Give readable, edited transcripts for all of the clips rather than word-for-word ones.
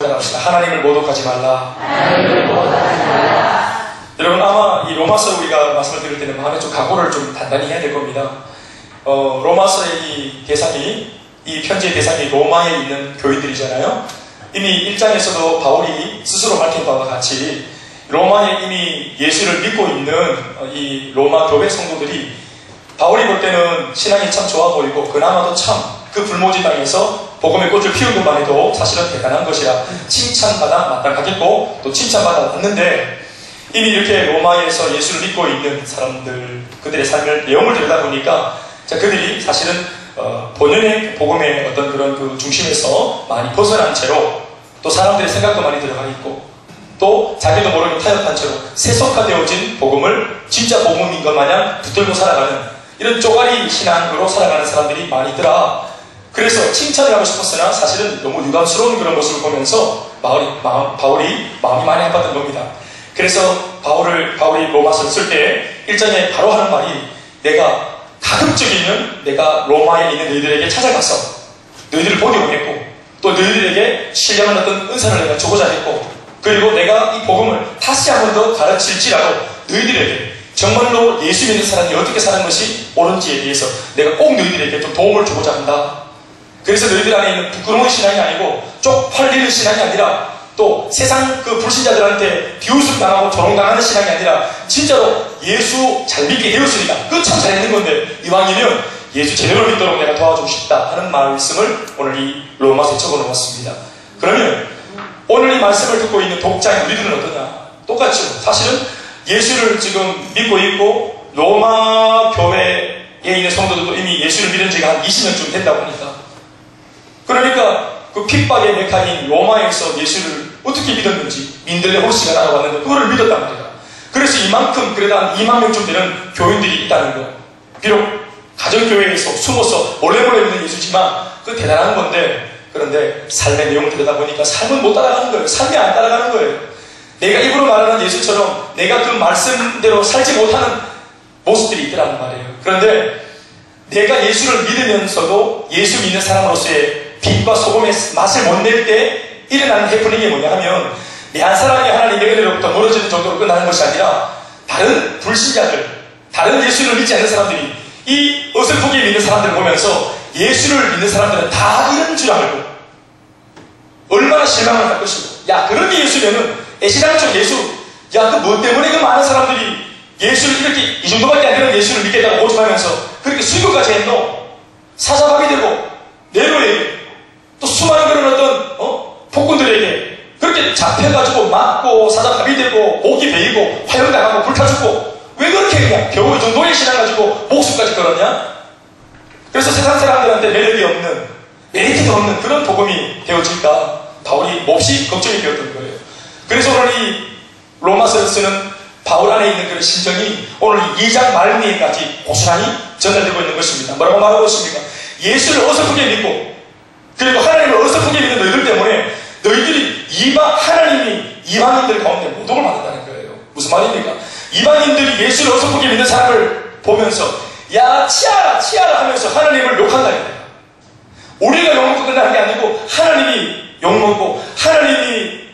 따라합시다. 하나님을 모독하지 말라. 여러분, 아마 이 로마서 우리가 말씀을 드릴 때는 마음에 좀 각오를 좀 단단히 해야 될 겁니다. 로마서의 이 편지의 대상이 로마에 있는 교인들이잖아요. 이미 1장에서도 바울이 스스로 밝힌 바와 같이 로마에 이미 예수를 믿고 있는 이 로마 교회 성도들이 바울이 볼 때는 신앙이 참 좋아 보이고 그나마도 참 그 불모지 땅에서 복음의 꽃을 피운 것만 해도 사실은 대단한 것이라 칭찬받아 마땅하겠고 또 칭찬받아 왔는데, 이미 이렇게 로마에서 예수를 믿고 있는 사람들, 그들의 삶을 내용을 들여다보니까 그들이 사실은 본연의 복음의 어떤 그런 그 중심에서 많이 벗어난 채로, 또 사람들의 생각도 많이 들어가 있고, 또 자기도 모르게 타협한 채로 세속화되어진 복음을 진짜 복음인 것 마냥 붙들고 살아가는 이런 쪼가리 신앙으로 살아가는 사람들이 많이 있더라. 그래서 칭찬을 하고 싶었으나 사실은 너무 유감스러운 그런 모습을 보면서 바울이 마음이 많이 아팠던 겁니다. 그래서 바울이 로마서를 쓸 때 1장에 바로 하는 말이, 내가 가급적이면 내가 로마에 있는 너희들에게 찾아가서 너희들을 보게 원했고, 또 너희들에게 신령한 어떤 은사를 내가 주고자 했고, 그리고 내가 이 복음을 다시 한 번 더 가르칠지라도 너희들에게 정말로 예수 믿는 사람이 어떻게 사는 것이 옳은지에 대해서 내가 꼭 너희들에게 좀 도움을 주고자 한다. 그래서 너희들 안에 있는 부끄러운 신앙이 아니고 쪽팔리는 신앙이 아니라, 또 세상 그 불신자들한테 비웃음 당하고 조롱당하는 신앙이 아니라 진짜로 예수 잘 믿게 되었으니까 그 참 잘했는 건데 이왕이면 예수 제대로 믿도록 내가 도와주고 싶다 하는 말씀을 오늘 이 로마서에 적어놓았습니다. 그러면 오늘 이 말씀을 듣고 있는 독자인 우리들은 어떠냐? 똑같죠. 사실은 예수를 지금 믿고 있고 로마 교회에 있는 성도들도 이미 예수를 믿은 지가 한 20년쯤 된다고 하니까, 그러니까 그 핍박의 메카인 로마에서 예수를 어떻게 믿었는지 민들레 호시가 나와봤는데 그거를 믿었단 말이야. 그래서 이만큼 그래도 한 2만 명쯤 되는 교인들이 있다는 거. 비록 가정교회에서 숨어서 몰래 믿는 예수지만 그 대단한 건데, 그런데 삶의 내용을 들여다보니까 삶은 못 따라가는 거예요. 삶이 안 따라가는 거예요. 내가 입으로 말하는 예수처럼 내가 그 말씀대로 살지 못하는 모습들이 있더라는 말이에요. 그런데 내가 예수를 믿으면서도 예수 믿는 사람으로서의 빛과 소금의 맛을 못 낼 때 일어나는 해프닝이 뭐냐 하면, 내 한 사람이 하나님의 은혜로부터 멀어지는 정도로 끝나는 것이 아니라 다른 불신자들, 다른 예수를 믿지 않는 사람들이 이 어설프게 믿는 사람들을 보면서 예수를 믿는 사람들은 다 이런 줄 알고 얼마나 실망을 할 것이고, 야 그렇게 예수면은 애시당초 예수, 야 그 뭐 때문에 그 많은 사람들이 예수를 이렇게 이 정도밖에 안 되는 예수를 믿겠다고 오죽하면서 그렇게 수교까지 했노? 사자박이 되고 내로에 또 수많은 그런 어떤 폭군들에게 그렇게 잡혀가지고 맞고 사자박이 되고 목이 베이고 화형당하고 불타 죽고, 왜 그렇게 그냥 겨우 이 정도의 신앙 가지고 목숨까지 걸었냐? 그래서 세상 사람들한테 매력이 없는, 메리트도 없는 그런 복음이 되어질까 바울이 몹시 걱정이 되었던 거예요. 그래서 오늘 이 로마서를 쓰는 바울 안에 있는 그런 심정이 오늘 2장 말미에까지 고스란히 전달되고 있는 것입니다. 뭐라고 말하고 있습니까? 예수를 어설프게 믿고, 그리고 하나님을 어설프게 믿는 너희들 때문에 너희들이 하나님이 이방인들 가운데 모독을 받았다는 거예요. 무슨 말입니까? 이방인들이 예수를 어설프게 믿는 사람을 보면서 야 치아라 하면서 하나님을 욕한다는 거예요. 우리가 욕먹고 끝나는 게 아니고 하나님이 욕먹고 하나님이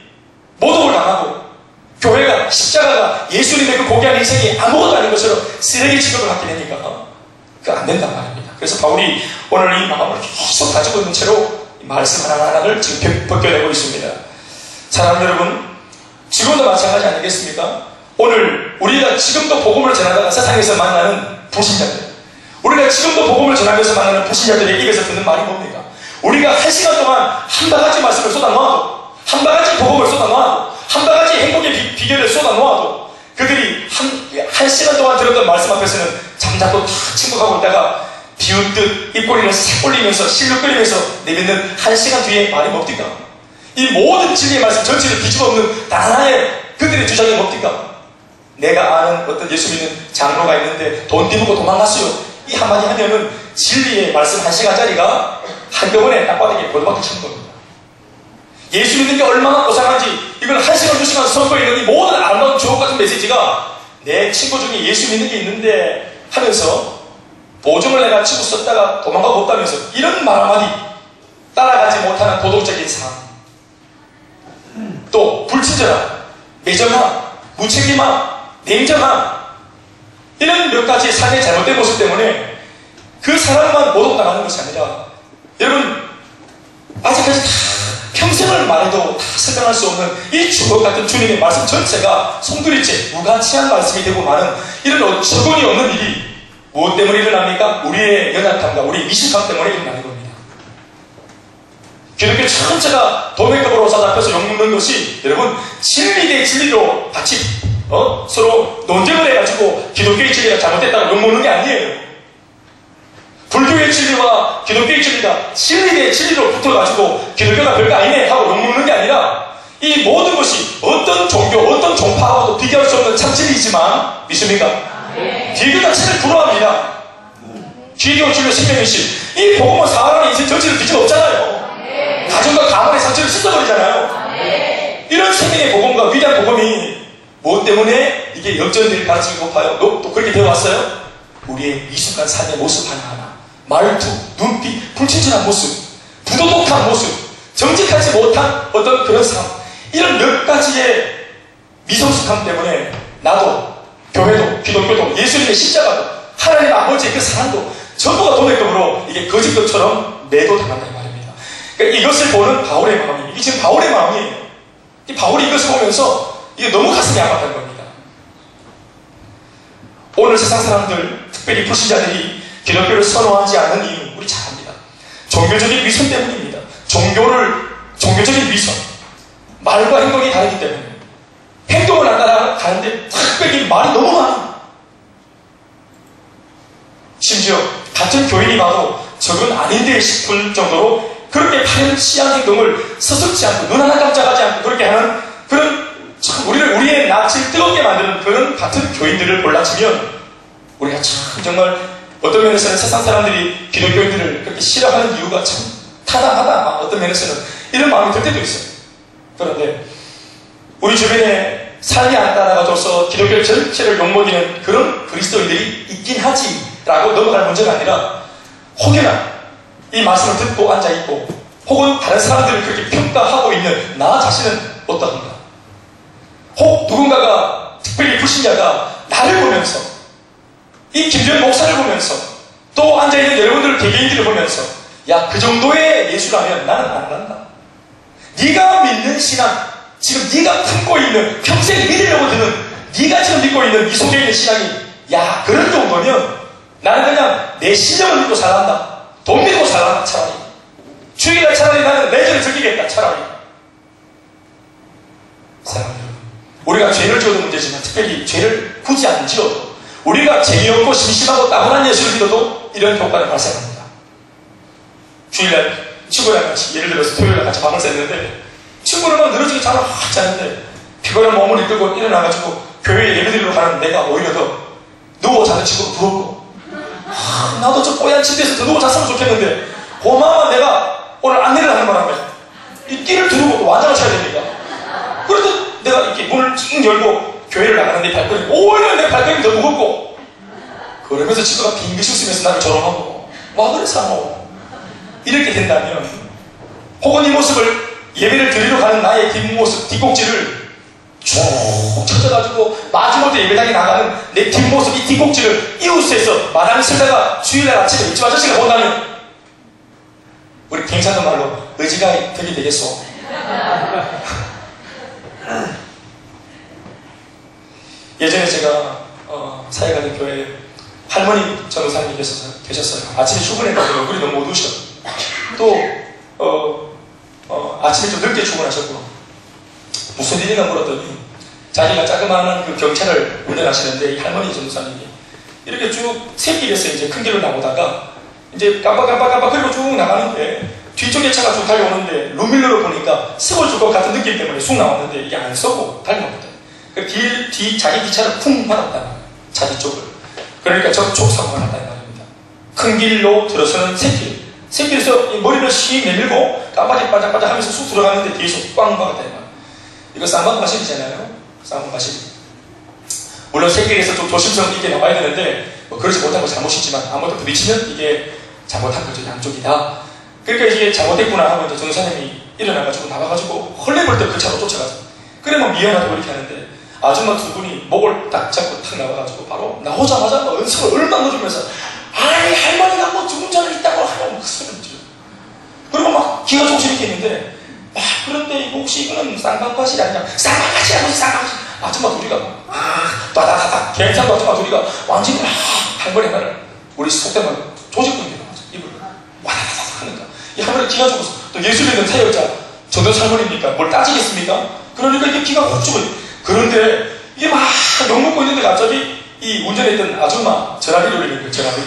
모독을 당하고 교회가 십자가가 예수님의 그 고귀한 인생이 아무것도 아닌 것처럼 쓰레기 취급을 받게 되니까 그거 안 된단 말입니다. 그래서 바울이 오늘 이 마음을 계속 가지고 있는 채로 말씀 하나하나를 지금 벗겨내고 있습니다. 사랑하는 여러분, 지금도 마찬가지 아니겠습니까? 오늘 우리가 지금도 복음을 전하다가 세상에서 만나는 불신자들, 우리가 지금도 복음을 전하면서 만나는 불신자들의 입에서 듣는 말이 뭡니까? 우리가 1시간 동안 한 바가지 말씀을 쏟아놓아도, 한 바가지 복음을 쏟아놓아도, 한 바가지 행복의 비결을 쏟아놓아도 그들이 한 시간 동안 들었던 말씀 앞에서는 잠자고 다 침묵하고 있다가 비웃듯 입꼬리를 싹 올리면서 실룩거리면서 내뱉는 한 시간 뒤에 말이 뭡니까? 이 모든 진리의 말씀 전체를 뒤집어 엎는 단 하나의 그들의 주장이 뭡니까? 내가 아는 어떤 예수 믿는 장로가 있는데 돈 띠먹고 도망갔어요. 이 한마디 하면은 진리의 말씀 1시간짜리가 한꺼번에 땅바닥에 골박이 치는 겁니다. 예수 믿는 게 얼마나 고상한지 이걸 1시간, 2시간 선포하는 이 모든 아름다운 주옥 같은 메시지가 내 친구 중에 예수 믿는 게 있는데 하면서 보증을 내가 치고 썼다가 도망가고 없다면서 이런 말 한마디, 따라가지 못하는 도덕적인 삶, 불친절함, 매정함, 무책임함, 냉정함, 이런 몇 가지의 삶의 잘못된 모습 때문에 그 사람만 모독당하는 것이 아니라, 여러분 아직까지 다 평생을 말해도 다 설명할 수 없는 이 주먹 같은 주님의 말씀 전체가 송두리째 무가치한 말씀이 되고 마는 이런 어처구니 없는 일이 무엇 때문에 일어납니까? 우리의 연약함과 우리의 미식함 때문에 일어나는 겁니다. 기독교 전체가 도매급으로 사잡혀서 욕먹는 것이, 여러분, 진리 대 진리로 같이 서로 논쟁을 해가지고 기독교의 진리가 잘못됐다고 욕먹는 게 아니에요. 불교의 진리와 기독교의 진리가 진리 대 진리로 붙어가지고 기독교가 별거 아니네 하고 욕먹는 게 아니라, 이 모든 것이 어떤 종교, 어떤 종파하고도 비교할 수 없는 참 진리이지만, 믿습니까? 기독교 자체를 불허합니다. 기독교 진료 생명이신 이 복음은 사람의 인생 전체를 뒤집어엎잖아요. 가정과 가문의 상처를 씻어버리잖아요. 이런 생명의 복음과 위대한 복음이 무엇 때문에 이게 역전들이 가르치기 높아요? 또 그렇게 되어왔어요? 우리의 미숙한 삶의 모습 하나하나, 말투, 눈빛, 불친절한 모습, 부도덕한 모습, 정직하지 못한 어떤 그런 삶, 이런 몇 가지의 미성숙함 때문에 나도, 교회도, 기독교도, 예수님의 십자가도, 하나님 아버지의 그 사랑도 전부가 도매급으로 이게 거짓것처럼 매도당한다는 말입니다. 그러니까 이것을 보는 바울의 마음이, 이게 지금 바울의 마음이에요. 이 바울이 이것을 보면서 이게 너무 가슴이 아팠다는 겁니다. 오늘 세상 사람들, 특별히 불신자들이 기독교를 선호하지 않는 이유, 우리 잘 압니다. 종교적인 위선 때문입니다. 종교적인 위선, 말과 행동이 다르기 때문에 행동을 안 따라가는데 특별히 말이 너무 많아. 심지어 같은 교인이 봐도 저건 아닌데 싶을 정도로 그렇게 파는 시한 행동을 서슴지 않고 눈 하나 깜짝하지 않고 그렇게 하는 그런, 참 우리의 낯을 뜨겁게 만드는 그런 같은 교인들을 골라치면 우리가 참 정말 어떤 면에서는 세상 사람들이 기독교인들을 그렇게 싫어하는 이유가 참 타당하다, 어떤 면에서는 이런 마음이 들 때도 있어요. 그런데 우리 주변에 삶이 안 따라가줘서 기독교 전체를 욕먹이는 그런 그리스도인들이 있긴 하지 라고 넘어갈 문제가 아니라, 혹여나 이 말씀을 듣고 앉아있고 혹은 다른 사람들을 그렇게 평가하고 있는 나 자신은 어떠한가, 혹 누군가가, 특별히 불신자가 나를 보면서, 이 김전 목사를 보면서, 또 앉아있는 여러분들 개개인들을 보면서, 야, 그 정도의 예수라면 나는 안 한다. 네가 믿는 신앙, 지금 네가 품고 있는, 평생 믿으려고 드는, 네가 지금 믿고 있는 이 속에 있는 신앙이, 야, 그런 정도면 나는 그냥 내 신정을 믿고 살아간다. 돈 믿고 살아간다, 차라리. 주일날 차라리 나는 레저를 즐기겠다, 차라리. 사랑하는 여러분, 우리가 죄를 지어도 문제지만, 특별히 죄를 굳이 안 지어도, 우리가 재미없고 심심하고 따분한 예수를 믿어도 이런 효과를 발생합니다. 주일날 친구랑 같이, 예를 들어서 토요일날 같이 밤을 샜는데, 친구는 막 늘어지게 잘 하지 않는데 피곤한 몸을 이끌고 일어나가지고 교회 예배드리러 가는 내가 오히려 더 누워 자는 친구가 부럽고, 나도 저 뽀얀 침대에서 더 누워 잤으면 좋겠는데 고마워, 내가 오늘 안내를 하는 바람에 이 띠를 두르고 또 완장을 쳐야 됩니다. 그래도 내가 이렇게 문을 찡 열고 교회를 나가는데 발걸음이, 오히려 내 발걸음이 더 무겁고, 그러면서 친구가 빙긋 웃으면서 나를 조롱하고, 와 그래서 이렇게 된다면, 혹은 이 모습을 예배를 드리러 가는 나의 뒷모습, 뒷꼭지를 쭉 쳐져가지고 마지못해 예배당에 나가는 내 뒷모습, 이 뒷꼭지를 이웃에서 마당에 쓰다가 주일날 아침에 이집 아저씨가 본다면, 우리 경상도 말로 의지가 되게 되겠소. 예전에 제가 사역하는 교회에 할머니 전도사님이 계셨어요. 아침에 출근했는데 얼굴이 너무 어두우셔. 또 아침에 좀 늦게 출근하셨고, 무슨 일인가 물었더니 자기가 자그마한 그 경차를 운전하시는데, 이 할머니 전도사님이 이렇게 쭉 새길에서 이제 큰 길로 나오다가 이제 깜빡 그리고 쭉 나가는데, 뒤쪽에 차가 쭉 달려오는데 룸밀러로 보니까 습을 줄 것 같은 느낌 때문에 쑥 나왔는데 이게 안 썩고 달려옵니다. 그 자기 기차를 쿵 받았다는 거예요. 차 뒤쪽을. 그러니까 접촉 사고가 났다는 말입니다. 큰 길로 들어서는 새길에서 머리를 씩 내밀고 깜빡이 반짝반짝 하면서 쑥 들어가는데 뒤에서 꽝 박았다는 거예요. 이거 쌍방 과실이잖아요. 쌍방 과실. 물론 새길에서 좀 조심성 있게 나와야 되는데, 그러지 못한 건 잘못이지만 아무것도 부딪히면 이게 잘못한 거죠. 양쪽이다. 그러니까 이게 잘못했구나 하고 이제 전도사님이 일어나가지고 나와가지고 헐레벌떡 그 차로 쫓아가서, 그래 그러면 미안하다고 이렇게 하는데 아줌마 두 분이 목을 딱 잡고 탁 나와가지고 바로 나오자마자 막 은총을 얼마나 넣어주면서 아이 할머니가 뭐 죽은 전에 있다고 하면 막 소리를 지르고 그리고 막 기가 조금 이렇게 있는데 그런데 이거 혹시 이거는 쌍방과실이 아니냐 쌍방과실 아니지 쌍방과실 아줌마 둘이가 따다다다 괜찮다 아줌마 둘이가 완전히 할머니 하나를 우리 속된 말로 조직분이다 입을 와다다다 하니까 이 할머니 기가 죽어서 또 예수 믿는 사역자 저도 할머니니까 뭘 따지겠습니까? 그러니까 이게 기가 확 죽어요. 그런데 이게 막 욕먹고 있는데 갑자기 이 운전했던 아줌마 전화기를 올리는 거예요. 전화기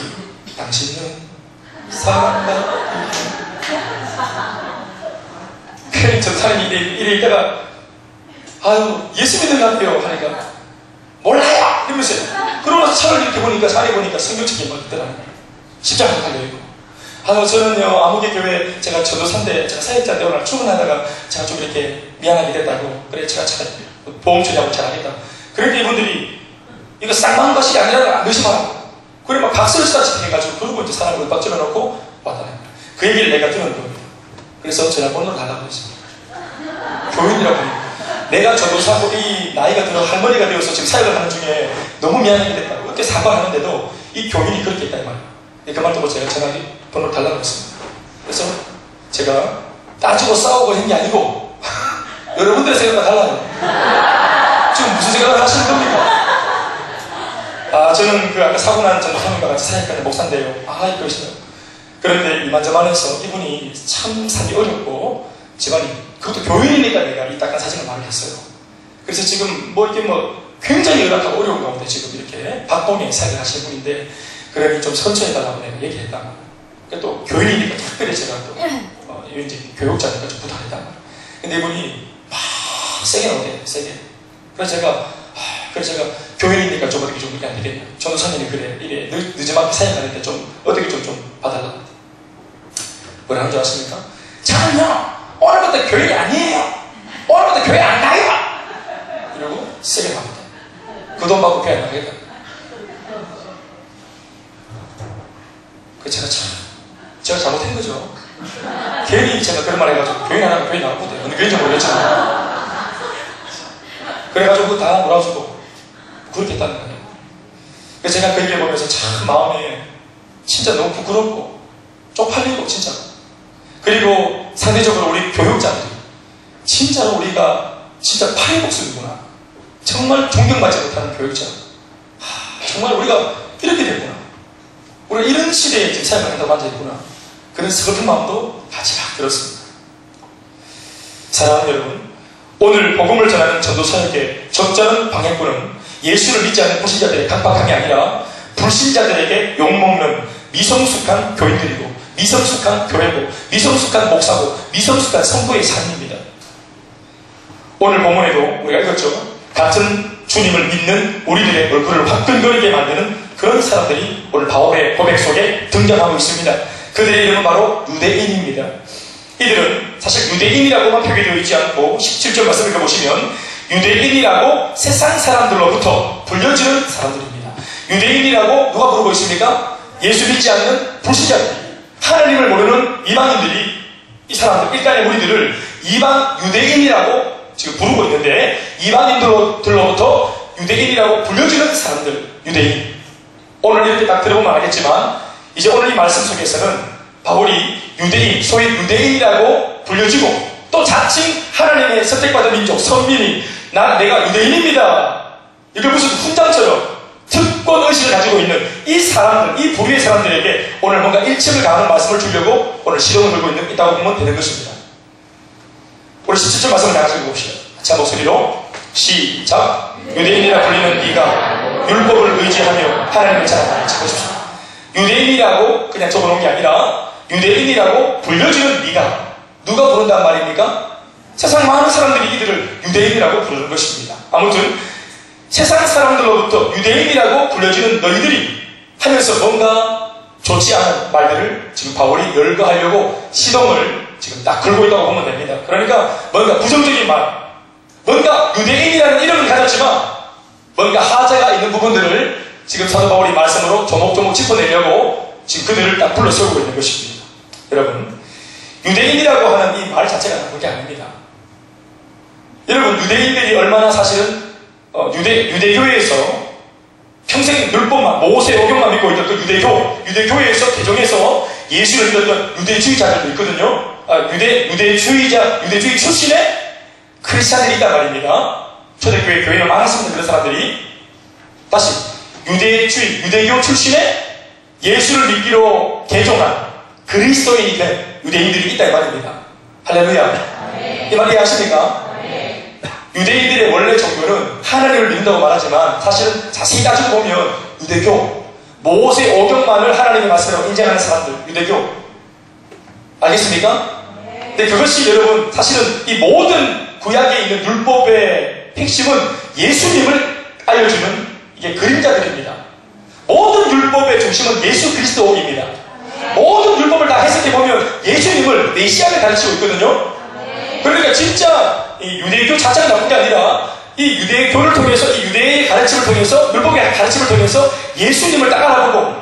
당신은 사랑받고 그래 저 사람이 이래 있다가 아유 예수 믿는 것 같아요 하니까 몰라요 이러면서 그러고 나서 차를 이렇게 보니까 자리 보니까 성경책이 막 있더라고요. 십자가 달려있고 저는요 아무개 교회 제가 전도사인데 제가 사역자인데 오늘 출근하다가 제가 좀 이렇게 미안하게 됐다고 그래 제가 잘 보험 처리하고 잘하겠다 그러니까 이분들이 이거 쌍망한 것이 아니라는 안 의심하라고 그래 막 박수를 치다시피 해가지고 그러고 이제 사람을 윽박 질러놓고 왔다는 거예요. 그 얘기를 내가 들은 겁니다. 그래서 전화번호를 달라고 했습니다. 교인이라고 하니까 내가 전도사고 이 나이가 들어 할머니가 되어서 지금 사역을 하는 중에 너무 미안하게 됐다고 이렇게 사과하는데도 이 교인이 그렇게 했다 이 말이에요. 그 말 듣고 제가 전화번호를 달라고 했습니다. 그래서 제가 따지고 싸우고 한 게 아니고 여러분들의 생각과 달라요. 지금 무슨 생각을 하시는 겁니까? 저는 그 아까 사고 난 전도사님과 같이 사역하는 목사인데요. 그러시네요. 그런데 이만저만해서 이분이 참 살기 어렵고 집안이 그것도 교인이니까 내가 이 딱한 사정을 말을 했어요. 그래서 지금 뭐 이렇게 뭐 굉장히 열악하고 어려운 가운데 지금 이렇게 박봉에 사역을 하시는 분인데 그러니 좀 선처해달라고 내가 얘기했다. 또 교인이니까 특별히 제가 또 이제 교육자니까 좀 부탁했단 말이에요. 근데 이분이 막 세게 나오대요. 세게. 그래서 제가 교인이니까 좀 어떻게 좀 그렇게 안 되겠냐. 전도사님이 그래 이래 늦지막히 사역하는데 좀 어떻게 좀 봐달라. 뭐라 하는 줄 아십니까? 저는요 오늘부터 교인이 아니에요. 오늘부터 교회 안 가요. 이러고 세게 나옵니다. 그 돈 받고 교회 안 가겠다. 제가 잘못한 거죠. 괜히 제가 그런 말 해가지고 교인 안 하면 교인 나올 건데 어느 교인인지 모르겠지만 그래가지고 다 몰아주고 그렇게 했다는 거예요. 그래서 제가 그 얘기를 보면서 참 마음에 진짜 너무 부끄럽고 쪽팔리고 진짜 그리고 상대적으로 우리 교육자들이 진짜로 우리가 진짜 파리 목숨이구나. 정말 존경받지 못하는 교육자. 정말 우리가 이렇게 됐구나. 우리가 이런 시대에 지금 사역을 한다고 앉아있구나. 그런 슬픈 마음도 같이 막 들었습니다. 사랑하는 여러분, 오늘 복음을 전하는 전도사역의 적절한 방향꾼은 예수를 믿지 않는 불신자들의 강박함이 아니라 불신자들에게 욕먹는 미성숙한 교인들이고 미성숙한 교회고 미성숙한 목사고 미성숙한 성도의 삶입니다. 오늘 본문에도 우리가 읽었죠. 같은 주님을 믿는 우리들의 얼굴을 화끈거리게 만드는 그런 사람들이 오늘 바울의 고백 속에 등장하고 있습니다. 그들의 이름은 바로 유대인입니다. 이들은 사실 유대인이라고만 표기되어 있지 않고 17절 말씀을 읽어보시면 유대인이라고 세상 사람들로부터 불려지는 사람들입니다. 유대인이라고 누가 부르고 있습니까? 예수 믿지 않는 불신자들, 하나님을 모르는 이방인들이 이 사람들, 일단의 우리들을 이방 유대인이라고 지금 부르고 있는데 이방인들로부터 유대인이라고 불려지는 사람들, 유대인. 오늘 이렇게 딱 들어보면 알겠지만 이제 오늘 이 말씀 속에서는 바울이 유대인, 소위 유대인이라고 불려지고 또 자칭 하나님의 선택받은 민족, 선민이 내가 유대인입니다. 이걸 무슨 훈장처럼 특권의식을 가지고 있는 이 사람들, 이 부류의 사람들에게 오늘 뭔가 일침을 가하는 말씀을 주려고 오늘 시동을 걸고 있다고 보면 되는 것입니다. 우리 17절 말씀을 다 같이 읽어봅시다. 자, 목소리로 시작. 유대인이라 불리는 네가 율법을 의지하며 하나님을 자랑하는 자 보십시오. 유대인이라고 그냥 적어놓은 게 아니라 유대인이라고 불려지는 네가 누가 부른단 말입니까? 세상 많은 사람들이 이들을 유대인이라고 부르는 것입니다. 아무튼 세상 사람들로부터 유대인이라고 불려지는 너희들이 하면서 뭔가 좋지 않은 말들을 지금 바울이 열거하려고 시동을 지금 딱 걸고 있다고 보면 됩니다. 그러니까 뭔가 부정적인 말, 뭔가 유대인이라는 이름을 가졌지만 뭔가 하자가 있는 부분들을 지금 사도 바울이 말씀으로 조목조목 짚어내려고 지금 그들을 딱 불러세우고 있는 것입니다. 여러분, 유대인이라고 하는 이 말 자체가 나쁜 게 아닙니다. 여러분, 여러분 유대인들이 얼마나 사실은 유대교회에서 평생 율법만 모세 오경만 믿고 있던 그 유대교회에서 개종해서 예수를 믿었던 유대주의자들도 있거든요. 유대주의 출신의 크리스찬들이 있단 말입니다. 초대교회 교회는 많았습니다. 그런 사람들이. 다시 유대교 출신의 예수를 믿기로 개종한 그리스도인이 된 유대인들이 있다 이 말입니다. 할렐루야. 이 말 이해하십니까? 유대인들의 원래 종교는 하나님을 믿는다고 말하지만 사실은 자세히 따지고 보면 유대교, 모세 오경만을 하나님의 말씀으로 인정하는 사람들, 유대교. 알겠습니까? 근데 그것이 여러분 사실은 이 모든 구약에 있는 율법의 핵심은 예수님을 알려주는 이게 그림자들입니다. 모든 율법의 중심은 예수 그리스도입니다. 모든 율법을 다 해석해보면 예수님을 메시아를 가르치고 있거든요. 그러니까 진짜 이 유대교 자체가 나쁜 게 아니라 이 유대교를 통해서 이 유대의 가르침을 통해서 율법의 가르침을 통해서 예수님을 따라보고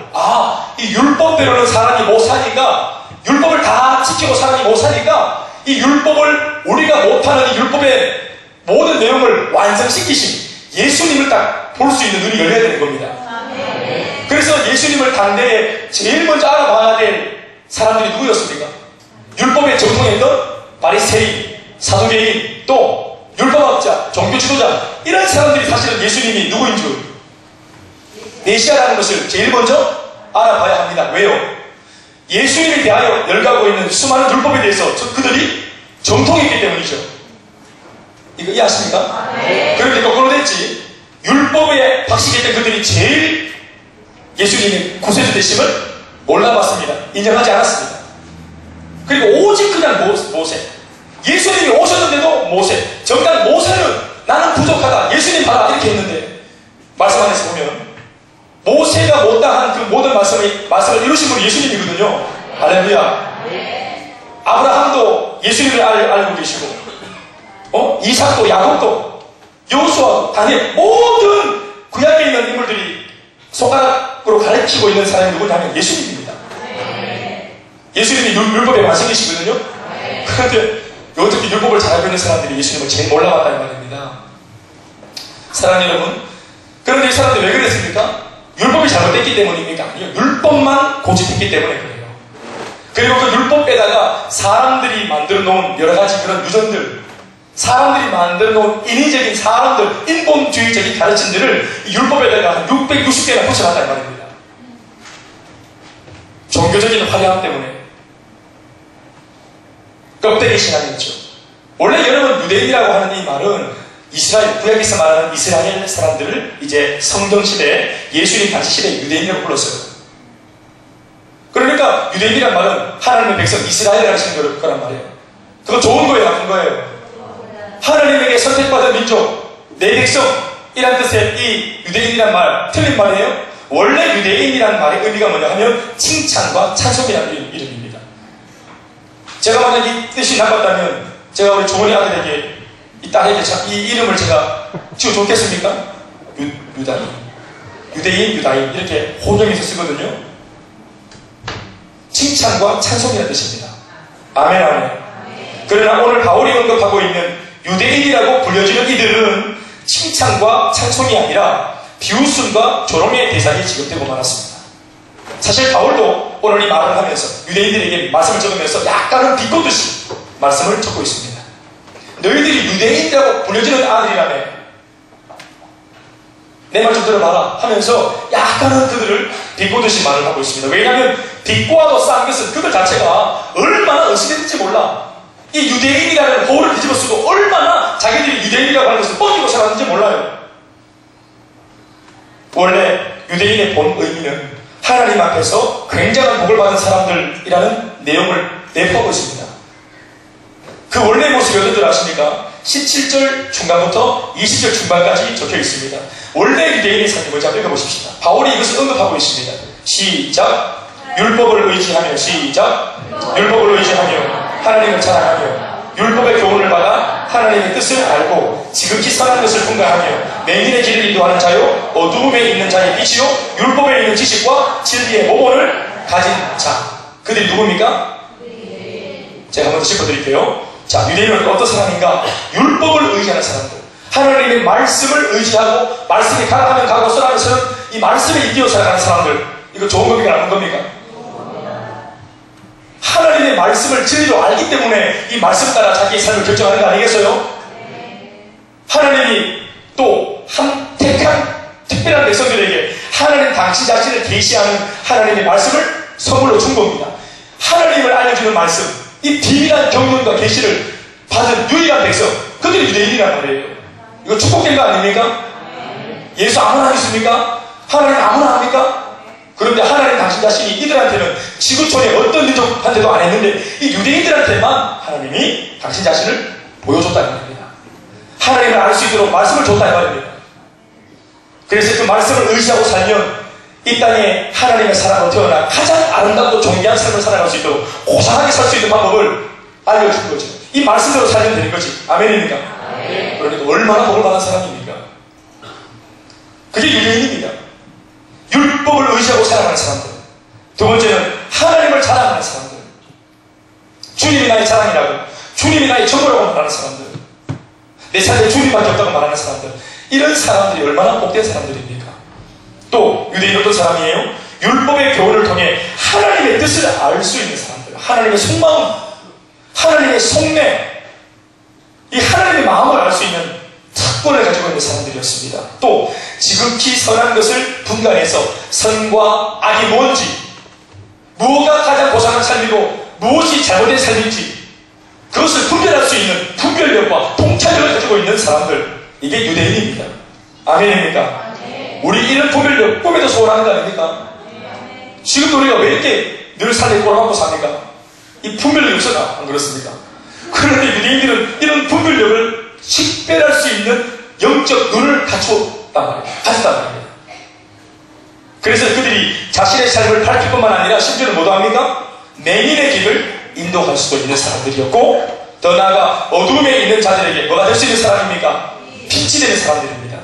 이 율법대로는 사람이 못 사니까 율법을 다 지키고 사람이 못 사니까 이 율법을 우리가 못하는 이 율법의 모든 내용을 완성시키신 예수님을 딱 볼 수 있는 눈이 열려야 되는 겁니다. 그래서 예수님을 당대에 제일 먼저 알아봐야 될 사람들이 누구였습니까? 율법의 정통했던 바리새인, 사두개인, 또 율법학자, 종교 지도자 이런 사람들이 사실은 예수님이 누구인 줄 메시아라는 것을 제일 먼저 알아봐야 합니다. 왜요? 예수님에 대하여 열가고 있는 수많은 율법에 대해서 그들이 정통했기 때문이죠. 이거 이해하십니까? 그런데 거꾸로 됐지. 율법에 박식했던 그들이 제일 예수님의 구세주 되심을 몰라봤습니다. 인정하지 않았습니다. 그리고 오직 그냥 모세. 예수님이 오셨는데도 모세. 정작 모세는 나는 부족하다. 예수님 봐라. 이렇게 했는데 말씀 안에서 보면 모세가 못다한 그 모든 말씀을 이루신 분이 예수님이거든요. 할렐루야. 아브라함도 예수님을 알고 계시고 이삭도 야곱도 여호수아도 다니엘 모든 구약에 있는 인물들이 손가락으로 가르치고 있는 사람이 누구냐면 예수님입니다. 예수님이 율법의 완성이시거든요. 그런데 어떻게 율법을 잘 알고 있는 사람들이 예수님을 제일 몰라봤다는 말입니다. 사랑하는 여러분, 그런데 이 사람들이 왜 그랬습니까? 율법이 잘못됐기 때문입니까? 아니요, 율법만 고집했기 때문에 그래요. 그리고 그 율법에다가 사람들이 만들어 놓은 여러 가지 그런 유전들, 사람들이 만들어 놓은 인위적인 사람들, 인본주의적인 가르침들을 율법에다가 660개나 붙여놨다는 말입니다. 종교적인 화려함 때문에. 껍데기 신앙이었죠. 원래 여러분 유대인이라고 하는 이 말은 이스라엘, 구약에서 말하는 이스라엘 사람들을 이제 성경시대, 예수님 당시 시대에 유대인이라고 불렀어요. 그러니까 유대인이란 말은 하나님의 백성 이스라엘을 하시는 거란 말이에요. 그거 좋은 거예요, 나쁜 거예요? 하나님에게 선택받은 민족, 내 백성이란 뜻의 이 유대인이란 말, 틀린 말이에요. 원래 유대인이란 말의 의미가 뭐냐 하면 칭찬과 찬송이라는 이름입니다. 제가 만약 이 뜻이 나빴다면 제가 우리 조원이 아들에게 이 딸에게 이 이름을 제가 지어줬겠습니까? 유대인, 유다인 이렇게 혼용해서 쓰거든요. 칭찬과 찬송이라는 뜻입니다. 아멘, 아멘. 그러나 오늘 바울이 언급하고 있는 유대인이라고 불려지는 이들은 칭찬과 찬송이 아니라 비웃음과 조롱의 대상이 지급되고 말았습니다. 사실 바울도 오늘 이 말을 하면서 유대인들에게 말씀을 적으면서 약간은 비꼬듯이 말씀을 적고 있습니다. 너희들이 유대인이라고 불려지는 아들이라며 내 말 좀 들어봐라 하면서 약간은 그들을 비꼬듯이 말을 하고 있습니다. 왜냐하면 비꼬아도 싼 것은 그들 자체가 얼마나 의심했는지 몰라. 이 유대인이라는 호를 뒤집어 쓰고 얼마나 자기들이 유대인이라고 하는 것을 뻗이고 살았는지 몰라요. 원래 유대인의 본 의미는 하나님 앞에서 굉장한 복을 받은 사람들이라는 내용을 내포하고 있습니다. 그 원래의 모습이 어떤지 아십니까? 17절 중간부터 20절 중반까지 적혀 있습니다. 원래 유대인의 삶을 자 읽어보십시다. 바울이 이것을 언급하고 있습니다. 시작. 율법을 의지하며 시작. 율법을 의지하며 하나님을 자랑하며 율법의 교훈을 받아 하나님의 뜻을 알고 지극히 선한 것을 분간하며 맹인의 길을 인도하는 자요 어두움에 있는 자의 빛이요 율법에 있는 지식과 진리의 모본을 가진 자. 그들이 누굽니까? 제가 한번 더 짚어드릴게요. 자, 유대인은 어떤 사람인가? 율법을 의지하는 사람들. 하나님의 말씀을 의지하고 말씀이 가라하면 가고 써라면 서는 이 말씀에 이기어 살아가는 사람들. 이거 좋은 겁니까? 나쁜 겁니까? 하나님의 말씀을 진리로 알기 때문에 이 말씀 따라 자기의 삶을 결정하는 거 아니겠어요? 하나님이 또 택한 특별한 백성들에게 하나님 당신 자신을 계시하는 하나님의 말씀을 선물로 준 겁니다. 하나님을 알려주는 말씀, 이 비밀한 경륜과 계시를 받은 유일한 백성, 그들이 유대인이란 말이에요. 이거 축복된 거 아닙니까? 예수 아무나 믿습니까? 하나님 아무나 합니까? 그런데 하나님 당신 자신이 이들한테는 지구촌의 어떤 민족한테도 안 했는데 이 유대인들한테만 하나님이 당신 자신을 보여줬다는 말입니다. 하나님을 알 수 있도록 말씀을 줬다는 말입니다. 그래서 그 말씀을 의지하고 살면 이 땅에 하나님의 사랑으로 태어나 가장 아름답고 존귀한 삶을 살아갈 수 있도록 고상하게 살 수 있는 방법을 알려준 거죠. 이 말씀대로 살면 되는 거지. 아멘입니까? 아멘. 그러니까 얼마나 복을 받은 사람입니까? 그게 유대인입니다. 율법을 의지하고 살아가는 사람들. 두 번째는 하나님을 자랑하는 사람들. 주님이 나의 자랑이라고, 주님이 나의 전부라고 말하는 사람들. 내 삶에 주님밖에 없다고 말하는 사람들. 이런 사람들이 얼마나 복된 사람들입니까? 또 유대인 어떤 사람이에요? 율법의 교훈을 통해 하나님의 뜻을 알 수 있는 사람들. 하나님의 속마음, 하나님의 속내, 이 하나님의 마음을 알 수 있는 특권을 가지고 있는 사람들이었습니다. 또 지극히 선한 것을 분간해서 선과 악이 뭔지, 무엇가 가장 고상한 삶이고 무엇이 잘못된 삶인지 그것을 분별할 수 있는 분별력과 통찰력을 가지고 있는 사람들, 이게 유대인입니다. 아멘입니까? 우리 이런 분별력 꿈에도 소원하는 거 아닙니까? 지금도 우리가 왜 이렇게 늘 삶에 꼬라박고 삽니까? 이 분별력이 없어가 안 그렇습니까? 그런데 유대인들은 이런 분별력을 식별할 수 있는 영적 눈을 가졌단 말입니다. 그래서 그들이 자신의 삶을 밝힐 뿐만 아니라 심지어는 뭐도 합니까? 맹인의 길을 인도할 수도 있는 사람들이었고, 더 나아가 어둠에 있는 자들에게 뭐가 될 수 있는 사람입니까? 빛이 되는 사람들입니다.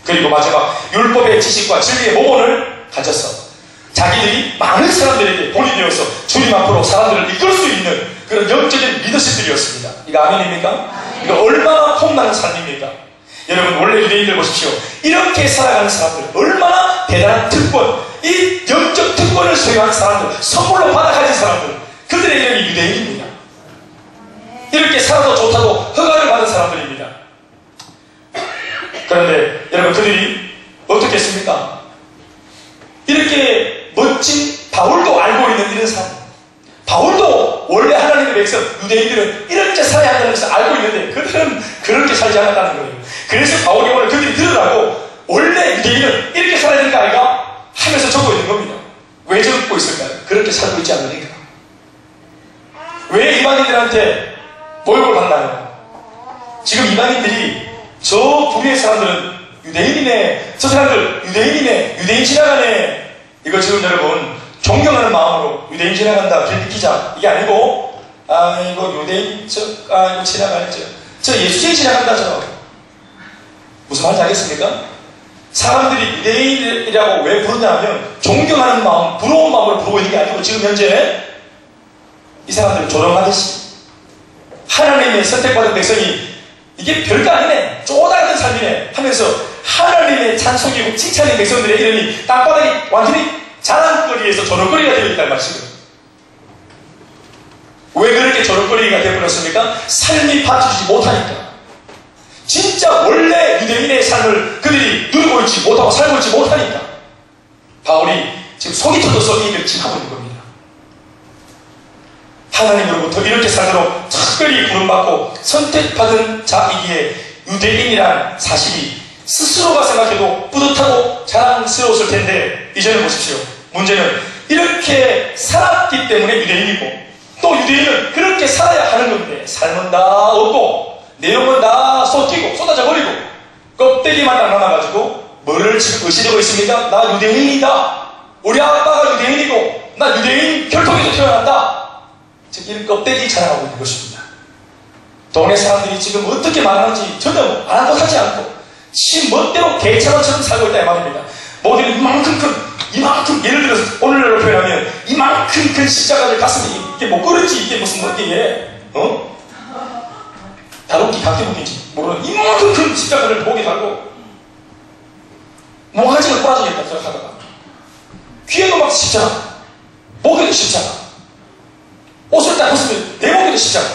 그리고 마지막 율법의 지식과 진리의 모본을 가졌어. 자기들이 많은 사람들에게 본이 되어서 주님 앞으로 사람들을 이끌 수 있는 그런 영적인 리더십들이었습니다. 이거 아멘입니까? 이거 얼마나 폼나는 삶입니까? 여러분, 원래 유대인들 보십시오. 이렇게 살아가는 사람들, 얼마나 대단한 특권, 이 영적 특권을 소유한 사람들, 선물로 받아가진 사람들, 그들의 이름이 유대인입니다. 이렇게 살아도 좋다고 허가를 받은 사람들입니다. 그런데 여러분, 그들이 어떻게 했습니까? 이렇게 멋진 바울도 알고 있는 이런 사람, 바울도 원래 하나님의 백성 유대인들은 이렇게 살아야 한다는 것을 알고 있는데 그들은 그렇게 살지 않았다는 거예요. 그래서 바울이 오늘 그들이 들으라고 원래 유대인은 이렇게 살아야 되는 거 아닌가 하면서 적고 있는 겁니다. 왜 적고 있을까요? 그렇게 살고 있지 않으니까. 왜 이방인들한테 모욕을 받나요? 지금 이방인들이 저 부류의 사람들은 유대인이네, 저 사람들 유대인이네, 유대인 지나가네, 이거 지금 여러분 존경하는 마음으로 유대인 지나간다, 빌 기자, 이게 아니고, 이거 유대인, 이거 지나가네, 저 예수쟁이 지나간다, 무슨 말인지 알겠습니까? 사람들이 유대인이라고 왜 부르냐면 존경하는 마음, 부러운 마음으로 부르고 있는 게 아니고 지금 현재 이 사람들을 조롱하듯이 하나님의 선택받은 백성이 이게 별거 아니네, 쪼다른 삶이네 하면서 하나님의 찬송이고 칭찬의 백성들의 이름이 땅바닥에 완전히 자랑거리에서 조롱거리가 되어 있다는 말씀이에요. 왜 그렇게 조롱거리가 되어버렸습니까? 삶이 받쳐주지 못하니까. 진짜 원래 유대인의 삶을 그들이 누리고 있지 못하고 살고 있지 못하니까 바울이 지금 속이 터져서 이 일을 지금 하고 있는 겁니다. 하나님으로부터 이렇게 살도록 특별히 부름받고 선택받은 자이기에 유대인이란 사실이 스스로가 생각해도 뿌듯하고 자랑스러웠을 텐데, 이제는 보십시오. 문제는 이렇게 살았기 때문에 유대인이고, 또 유대인은 그렇게 살아야 하는 건데 삶은 다 없고 내용은 다 쏟기고 쏟아져 버리고 껍데기만 딱 남아가지고 뭐를 지금 의식하고 있습니까? 나 유대인이다, 우리 아빠가 유대인이고 나 유대인 혈통에서 태어난다, 즉 이런 껍데기 자랑하고 있는 것입니다. 동네 사람들이 지금 어떻게 말하는지 전혀 아랑곳하지 않고 지 멋대로 개처럼처럼 살고 있다 이 말입니다. 모두는 이만큼 예를 들어서 오늘날로 표현하면 이만큼 큰 십자가를 가슴에 이게 뭐 그런지 이게 무슨 뭐 이게 다루기 각기목인지 모르는 이만큼 큰 십자가를 목에 달고 몽환증을 꼬라지겠다 생각하다가 귀에도 막 십자가, 목에도 십자가, 옷을 딱 벗으면 내 목에도 십자가,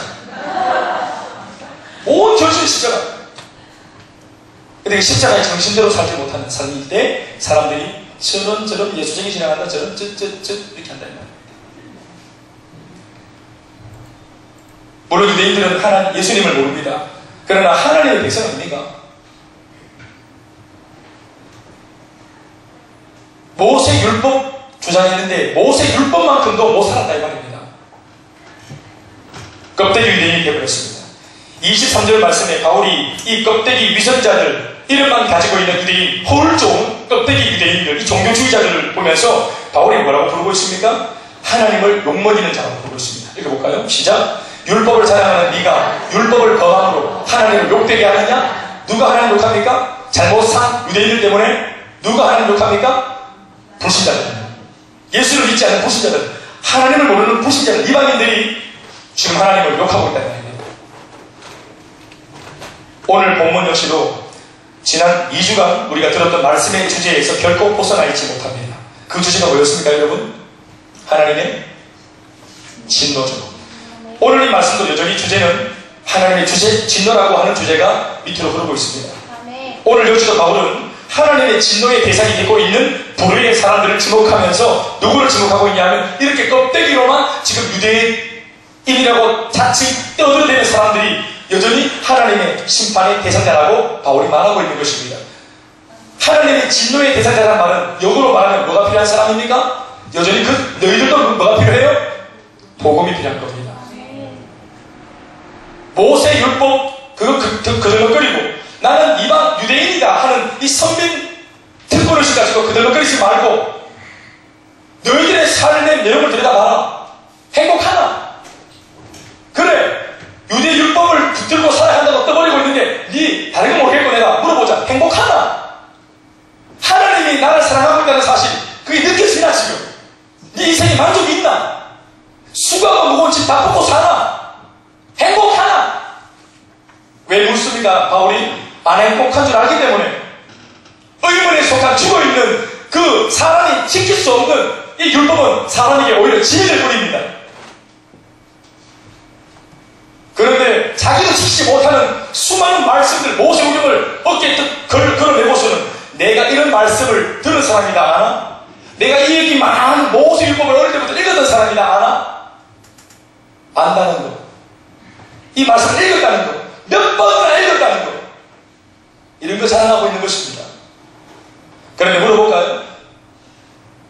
온 결실이 십자가. 근데 십자가의 정신대로 살지 못하는 삶일 때 사람들이 저런 예수쟁이 지나간다, 저런 이렇게 한다 이 말이에요. 물론 유대인들은 하나님 예수님을 모릅니다. 그러나 하나님의 백성 아닙니까? 모세 율법 주장했는데 모세 율법만큼도 못 살았다 이 말입니다. 껍데기 유대인이 되어버렸습니다. 23절 말씀에 바울이 이 껍데기 위선자들, 이름만 가지고 있는 유대인, 홀 좋은 껍데기 유대인들, 이 종교주의자들을 보면서 바울이 뭐라고 부르고 있습니까? 하나님을 욕먹이는 자라고 부르고 있습니다. 읽어볼까요? 시작. 율법을 자랑하는 네가 율법을 범함으로 하나님을 욕되게 하느냐? 누가 하나님 욕합니까? 잘못 산 유대인들 때문에 누가 하나님 욕합니까? 불신자들, 예수를 믿지 않는 불신자들, 하나님을 모르는 불신자들, 이방인들이 지금 하나님을 욕하고 있다는 말입니다. 오늘 본문 역시도 지난 2주간 우리가 들었던 말씀의 주제에서 결코 벗어나 있지 못합니다. 그 주제가 뭐였습니까 여러분? 하나님의 진노죠. 오늘 이 말씀도 여전히 주제는 하나님의 주제, 진노라고 하는 주제가 밑으로 흐르고 있습니다. 오늘 역시도 바울은 하나님의 진노의 대상이 되고 있는 불의의 사람들을 지목하면서 누구를 지목하고 있냐면 이렇게 껍데기로만 지금 유대인이라고 자칫 떠들어대는 사람들이 여전히 하나님의 심판의 대상자라고 바울이 말하고 있는 것입니다. 하나님의 진노의 대상자라는 말은 역으로 말하면 뭐가 필요한 사람입니까? 여전히 너희들도 뭐가 필요해요? 복음이 필요한 겁니다. 모세 율법 그거 그들럭거리고 나는 이방 유대인이다 하는 이 선민 특권의식 가지고 그들럭거리지 말고 너희들의 삶의 내용을 들여다봐라. 행복하나? 그래, 유대 율법을 붙들고 살아야 한다고 떠버리고 있는데 네 다른 거 모르겠고 내가 물어보자. 행복하나? 하나님이 나를 사랑하고 있다는 사실 그게 느껴지나 지금? 네 인생에 만족이 있나? 수고하고 무거운 집 다 벗고 사나? 행복하나? 왜 묻습니까? 바울이 안 행복한 줄 알기 때문에 의문에 속한 죽어있는 그 사람이 지킬 수 없는 이 율법은 사람에게 오히려 지혜를 뿌립니다. 그런데 자기도 지키지 못하는 수많은 말씀들, 모세오경을 어깨에 걸어내고서는 내가 이런 말씀을 들은 사람이다 아나? 내가 이 얘기 많은 모세율법을 어릴 때부터 읽었던 사람이다 아나? 안다는 것, 이 말씀을 읽었다는 것, 몇 번이나 읽었다는 것, 이런 거 자랑하고 있는 것입니다. 그런데 물어볼까요?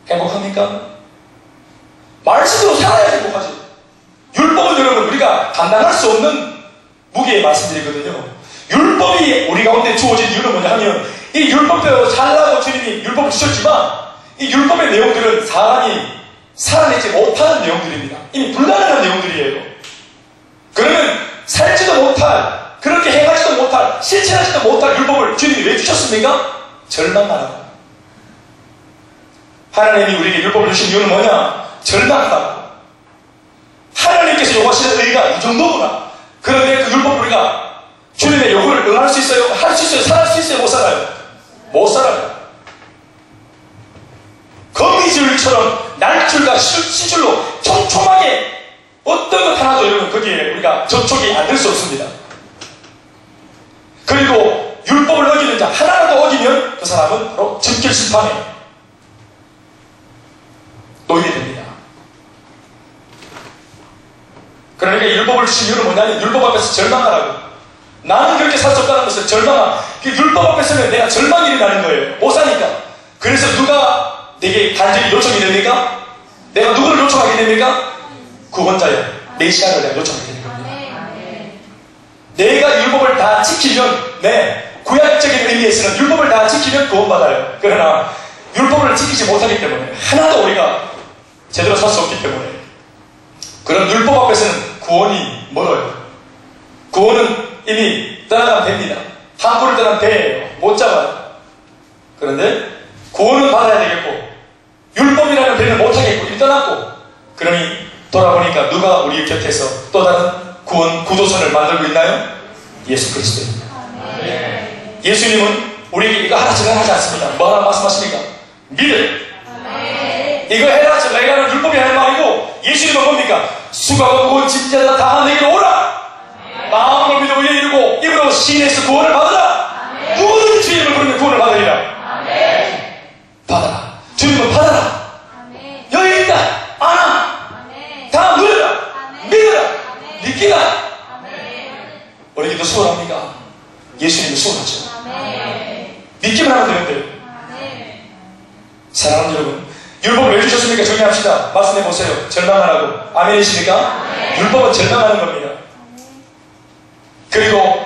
행복합니까? 말씀으로 살아야 행복하지. 율법은 여러분 우리가 감당할 수 없는 무게의 말씀들이거든요. 율법이 우리 가운데 주어진 이유는 뭐냐 하면 이 율법대로 살라고 주님이 율법을 주셨지만 이 율법의 내용들은 사람이 살아내지 못하는 내용들입니다. 이미 불가능한 내용들이에요. 그러면 살지도 못할, 그렇게 행하지도 못할, 실천하지도 못할 율법을 주님이 왜 주셨습니까? 절망하라고. 하나님이 우리에게 율법을 주신 이유는 뭐냐? 절망하라고. 하나님께서 요구하시는 의가 이 정도구나. 그런데 그 율법을 우리가 주님의 요구를 응할 수 있어요? 할 수 있어요? 살아갈 수 있어요? 못 살아요? 못 살아요. 거미줄처럼 날줄과 시줄로 촘촘하게 어떤 것 하나도 여러분 거기에 우리가 접촉이 안 될 수 없습니다. 그리고 율법을 어기는 자 하나라도 어기면 그 사람은 바로 즉결 심판에 놓이게 됩니다. 그러니까 율법을 주신 이유는 뭐냐면 율법 앞에서 절망하라고. 나는 그렇게 살 수 없다는 것은 그 율법 앞에 서면 내가 절망이 일어나는 거예요. 못 사니까. 그래서 누가 내게 간절히 요청이 됩니까? 내가 누구를 요청하게 됩니까? 구원자요. 메시아를 내가 요청하게 되는 겁니다. 내가 율법을 다 지키면, 구약적인 의미에서는 율법을 다 지키면 구원받아요. 그러나 율법을 지키지 못하기 때문에 하나도 우리가 제대로 살 수 없기 때문에 그런 율법 앞에서는 구원이 멀어요. 구원은 이미 떠나간 배입니다. 항구를 떠난 배예요. 못 잡아요. 그런데 구원은 받아야 되겠고 율법이라는 배는 못하겠고 이미 떠났고 그러니 돌아보니까 누가 우리 곁에서 또 다른 구원 구도선을 만들고 있나요? 예수 그리스도입니다. 예수님은 우리에게 이거 하나 저거 하지 않습니다. 뭐 하나 말씀하십니까? 믿음. 이거 해라 저거 해라는 율법이 하는 말이고, 예수님은 뭡니까? 수고하고 무거운 짐자다 다 내게로 오라. 마음으로 믿어 의에 이르고 입으로 시인해서 구원을 받으라. 누구든지 주의 이름을 부르면 구원을 받으리라. 받아라. 주님은 받아라. 여기 있다. 안아. 다 누려라. 믿어라. 믿기라. 우리에게도 수월합니까? 예수님은 수월하죠. 믿기만 하면 되는데. 사랑하는 여러분, 율법을 왜 주셨습니까? 정리합시다. 말씀해 보세요. 절망하라고. 아멘이십니까? 율법은 절망하는 겁니다. 그리고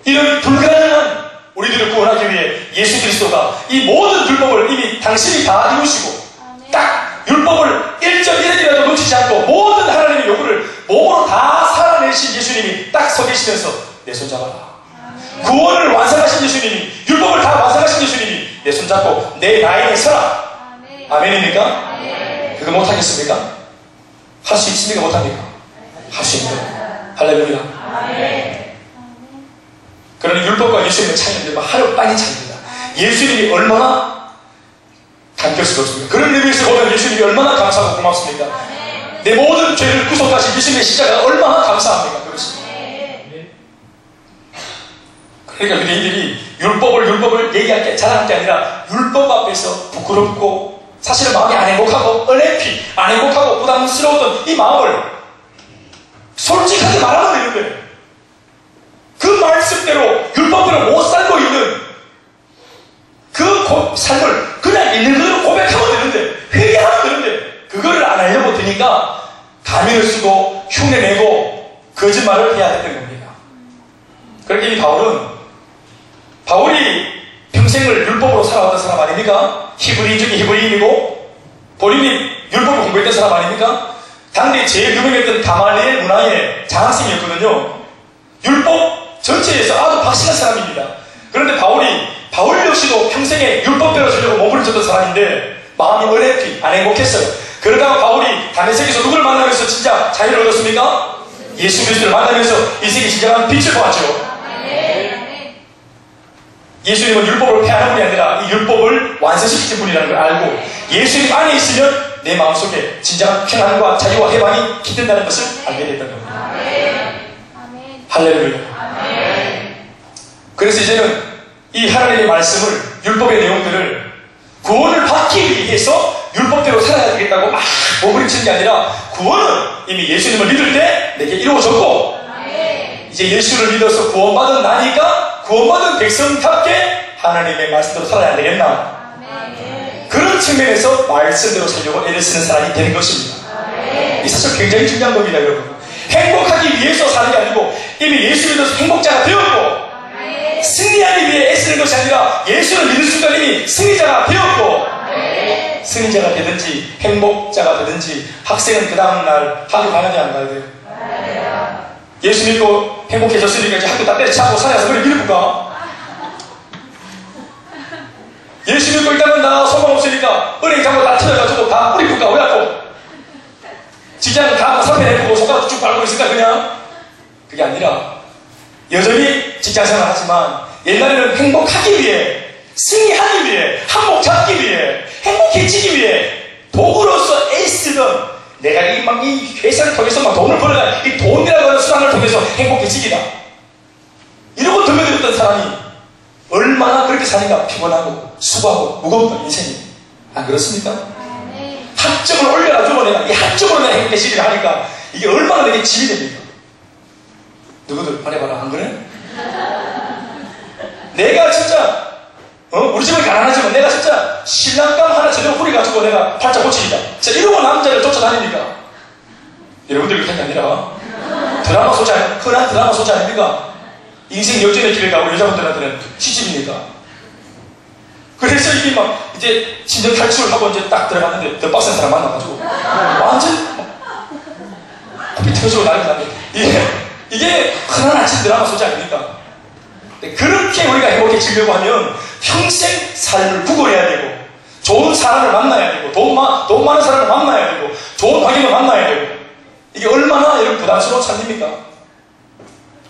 이런 불가능한 우리들을 구원하기 위해 예수 그리스도가 이 모든 율법을 이미 당신이 다 이루시고, 딱 율법을 1.1핵이라도 놓치지 않고 모든 하나님의 요구를 몸으로 다 살아내신 예수님이 딱 서 계시면서 내 손 잡아라. 구원을 완성하신 예수님이, 율법을 다 완성하신 예수님이 내 손 잡고 내 나에게 서라. 아멘입니까? 그거 못하겠습니까? 할 수 있습니까? 못합니까? 할 수 있습니다. 할렐루야. 그러나 율법과 예수님의 차이는 하루빨리 차이입니다. 예수님이 얼마나 감격스럽습니까? 그런 의미에서 보면 예수님이 얼마나 감사하고 고맙습니까? 내 모든 죄를 구속하신 예수님의 십자가가 얼마나 감사합니까? 그렇습니다. 그러니까 유대인들이 율법을 얘기할 게 자랑할 게 아니라 율법 앞에서 부끄럽고 사실은 마음이 안 행복하고 어내피 안 행복하고 부담스러웠던 이 마음을 솔직하게 말하면 되는데, 그 말씀대로 율법대로 못 살고 있는 그 삶을 그냥 있는 그대로 고백하면 되는데, 회개하면 되는데, 그거를 안 하려고 드니까 가면을 쓰고 흉내내고 거짓말을 해야 했던 겁니다. 그렇게 이 바울이 평생을 율법으로 살아왔던 사람 아닙니까? 히브리인 중에 히브리인이고 본인이 율법을 공부했던 사람 아닙니까? 당대 제일 유명했던 가말리엘 문화의 장학생이었거든요. 율법 전체에서 아주 박식한 사람입니다. 그런데 바울 역시도 평생에 율법대로 살려고 몸부림쳤던 사람인데 마음이 어렵기 안 행복했어요. 그러다가 바울이 다메섹에서 누굴 만나면서 진짜 자유를 얻었습니까? 예수 그리스도를 만나면서 인생의 진정한 빛을 보았죠. 예수님은 율법을 폐하는 분이 아니라 이 율법을 완성시키신 분이라는 걸 알고 예수님 안에 있으면 내 마음속에 진정한 평안과 자유와 해방이 깃든다는 것을 알게 됐던 겁니다. 할렐루야. 그래서 이제는 이 하나님의 말씀을, 율법의 내용들을 구원을 받기 위해서 율법대로 살아야 되겠다고 막 몸부림치는 게 아니라, 구원은 이미 예수님을 믿을 때 내게 이루어졌고 이제 예수를 믿어서 구원받은 나니까 구원받은 백성답게 하나님의 말씀대로 살아야 되겠나, 그런 측면에서 말씀대로 살려고 애를 쓰는 사람이 되는 것입니다. 이 사실 굉장히 중요한 겁니다. 여러분, 행복하기 위해서 사는 게 아니고 이미 예수 믿어서 행복자가 되었고, 승리하기 위해 애쓰는 것이 아니라 예수를 믿는 순간 이미 승리자가 되었고, 승리자가 되든지 행복자가 되든지 학생은 그 다음날 학교 가야 돼 안 가야 돼요? 예수 믿고 행복해졌으니까 이제 학교 다 때려치고 살아서 그래 믿을까? 예수 믿고 있다면 나 소망 없으니까 은행 잡고 다 터져가지고 다 뿌리 풀까? 왜 아고? 직장은 다 사패내고 손가락 쭉 밟고 있을까 그냥? 그게 아니라 여전히 직장생활 하지만 옛날에는 행복하기 위해, 승리하기 위해, 한몫 잡기 위해, 행복해지기 위해 도구로서 애쓰던, 내가 이 회사를 통해서 막 돈을 벌어야 이 돈이라고 하는 수단을 통해서 행복해지기다, 이러고 덤벼들었던 사람이 얼마나 그렇게 사니까 피곤하고 수고하고 무겁던 인생이, 안 그렇습니까? 학점을 올려가지고 내가 이 학점으로 내가 행복해지기를 하니까 이게 얼마나 내게 짐이 됩니까? 누구들 말해봐라. 안 그래? 내가 진짜 우리 집은 가난하지만 내가 진짜 신랑감 하나 제대로 뿌려가지고 내가 팔자 고치기다, 진짜 이러고 남자를 쫓아다닙니까? 여러분들 그런 게 아니라 드라마 소재, 흔한 드라마 소재 아닙니까? 인생 역전의 길을 가고 여자분들한테는 시집입니까? 그래서 이게 막 이제 진정 탈출을 하고 이제 딱 들어갔는데 더 빡센 사람 만나가지고 완전 코피 터지고 난리 나네. 이게 흔한 아침 드라마 소재 아닙니까? 그렇게 우리가 행복해지려고 하면 평생 삶을 구걸해야 되고, 좋은 사람을 만나야 되고, 돈 많은 사람을 만나야 되고, 좋은 환경을 만나야 되고, 이게 얼마나 여러분 부담스러운 삶입니까?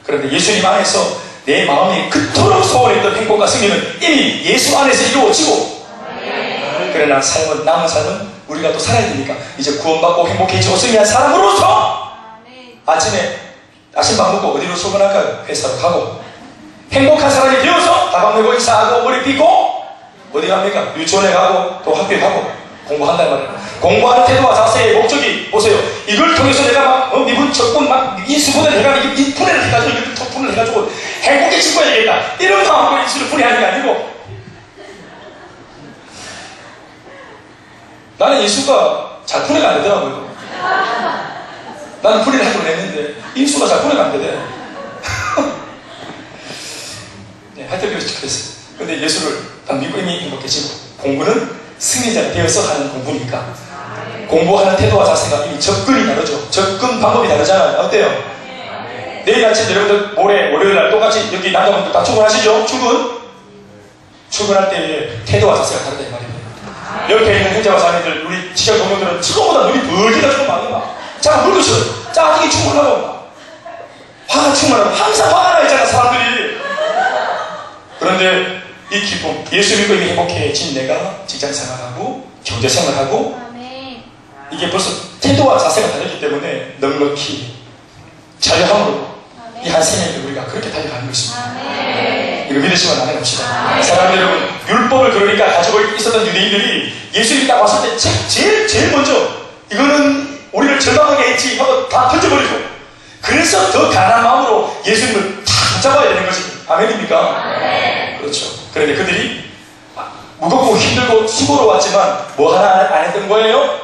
그런데 예수님 안에서 내 마음이 그토록 소원했던 행복과 승리는 이미 예수 안에서 이루어지고, 그러나 남은 삶은 우리가 또 살아야 되니까 이제 구원받고 행복해지고 승리한 사람으로서 아침 밥 먹고 어디로 출근할까요? 회사로 가고, 행복한 사람이 되어서 다방 메고 인사하고 머리 빗고 어디 갑니까? 유치원에 가고 또 학교에 가고 공부한단 말이에요. 공부하는 태도와 자세의 목적이 보세요. 이걸 통해서 내가 막 미분 적분 막 인수분해 내가 이 분해를 해가지고 이렇게 분해를 해가지고 행복해질 거야 되겠다 이런 마음으로 인수를 분해하는 게 아니고, 나는 인수가 잘 분해가 안 되더라고요. 나는 분해를 하기로 했는데 인수가 잘 분해가 안 되대. 네, 하여튼 그랬어요. 근데 예수를 딱 믿고 이미 행복해지고, 공부는 승리자가 되어서 하는 공부니까 공부하는 태도와 자세가 이미 접근이 다르죠. 접근 방법이 다르잖아요. 어때요? 내일 아침 여러분들 월요일날 똑같이 여기 남자분들 다 출근하시죠? 출근할 때의 태도와 자세가 다르다 이 말입니다. 옆에 있는 형제와 자매들, 우리 지적 동료들은 지금보다 눈이 벌기가 좀 많이 막 자 물고 있어요. 짜증이 충만하고 화가 충만하고 항상 화가 나 있잖아 사람들이. 그런데 이 기쁨, 예수 믿고 이미 행복해진 내가 직장생활하고 경제생활하고 이게 벌써 태도와 자세가 다르기 때문에 넉넉히 자유함으로 이 한 생애를 우리가 그렇게 달려가는 것입니다. 이거 믿으시면 아멘 합시다. 사랑하는 여러분, 율법을 그러니까 가지고 있었던 유대인들이 예수 믿다 왔을 때 제일 먼저 이거는 우리를 절망하게 했지 하고 다 던져버리고, 그래서 더 강한 마음으로 예수님을 다 붙잡아야 되는 것이 아멘입니까? 그렇죠. 그런데 그들이 무겁고 힘들고 수고로 왔지만 뭐 하나 안 했던 거예요?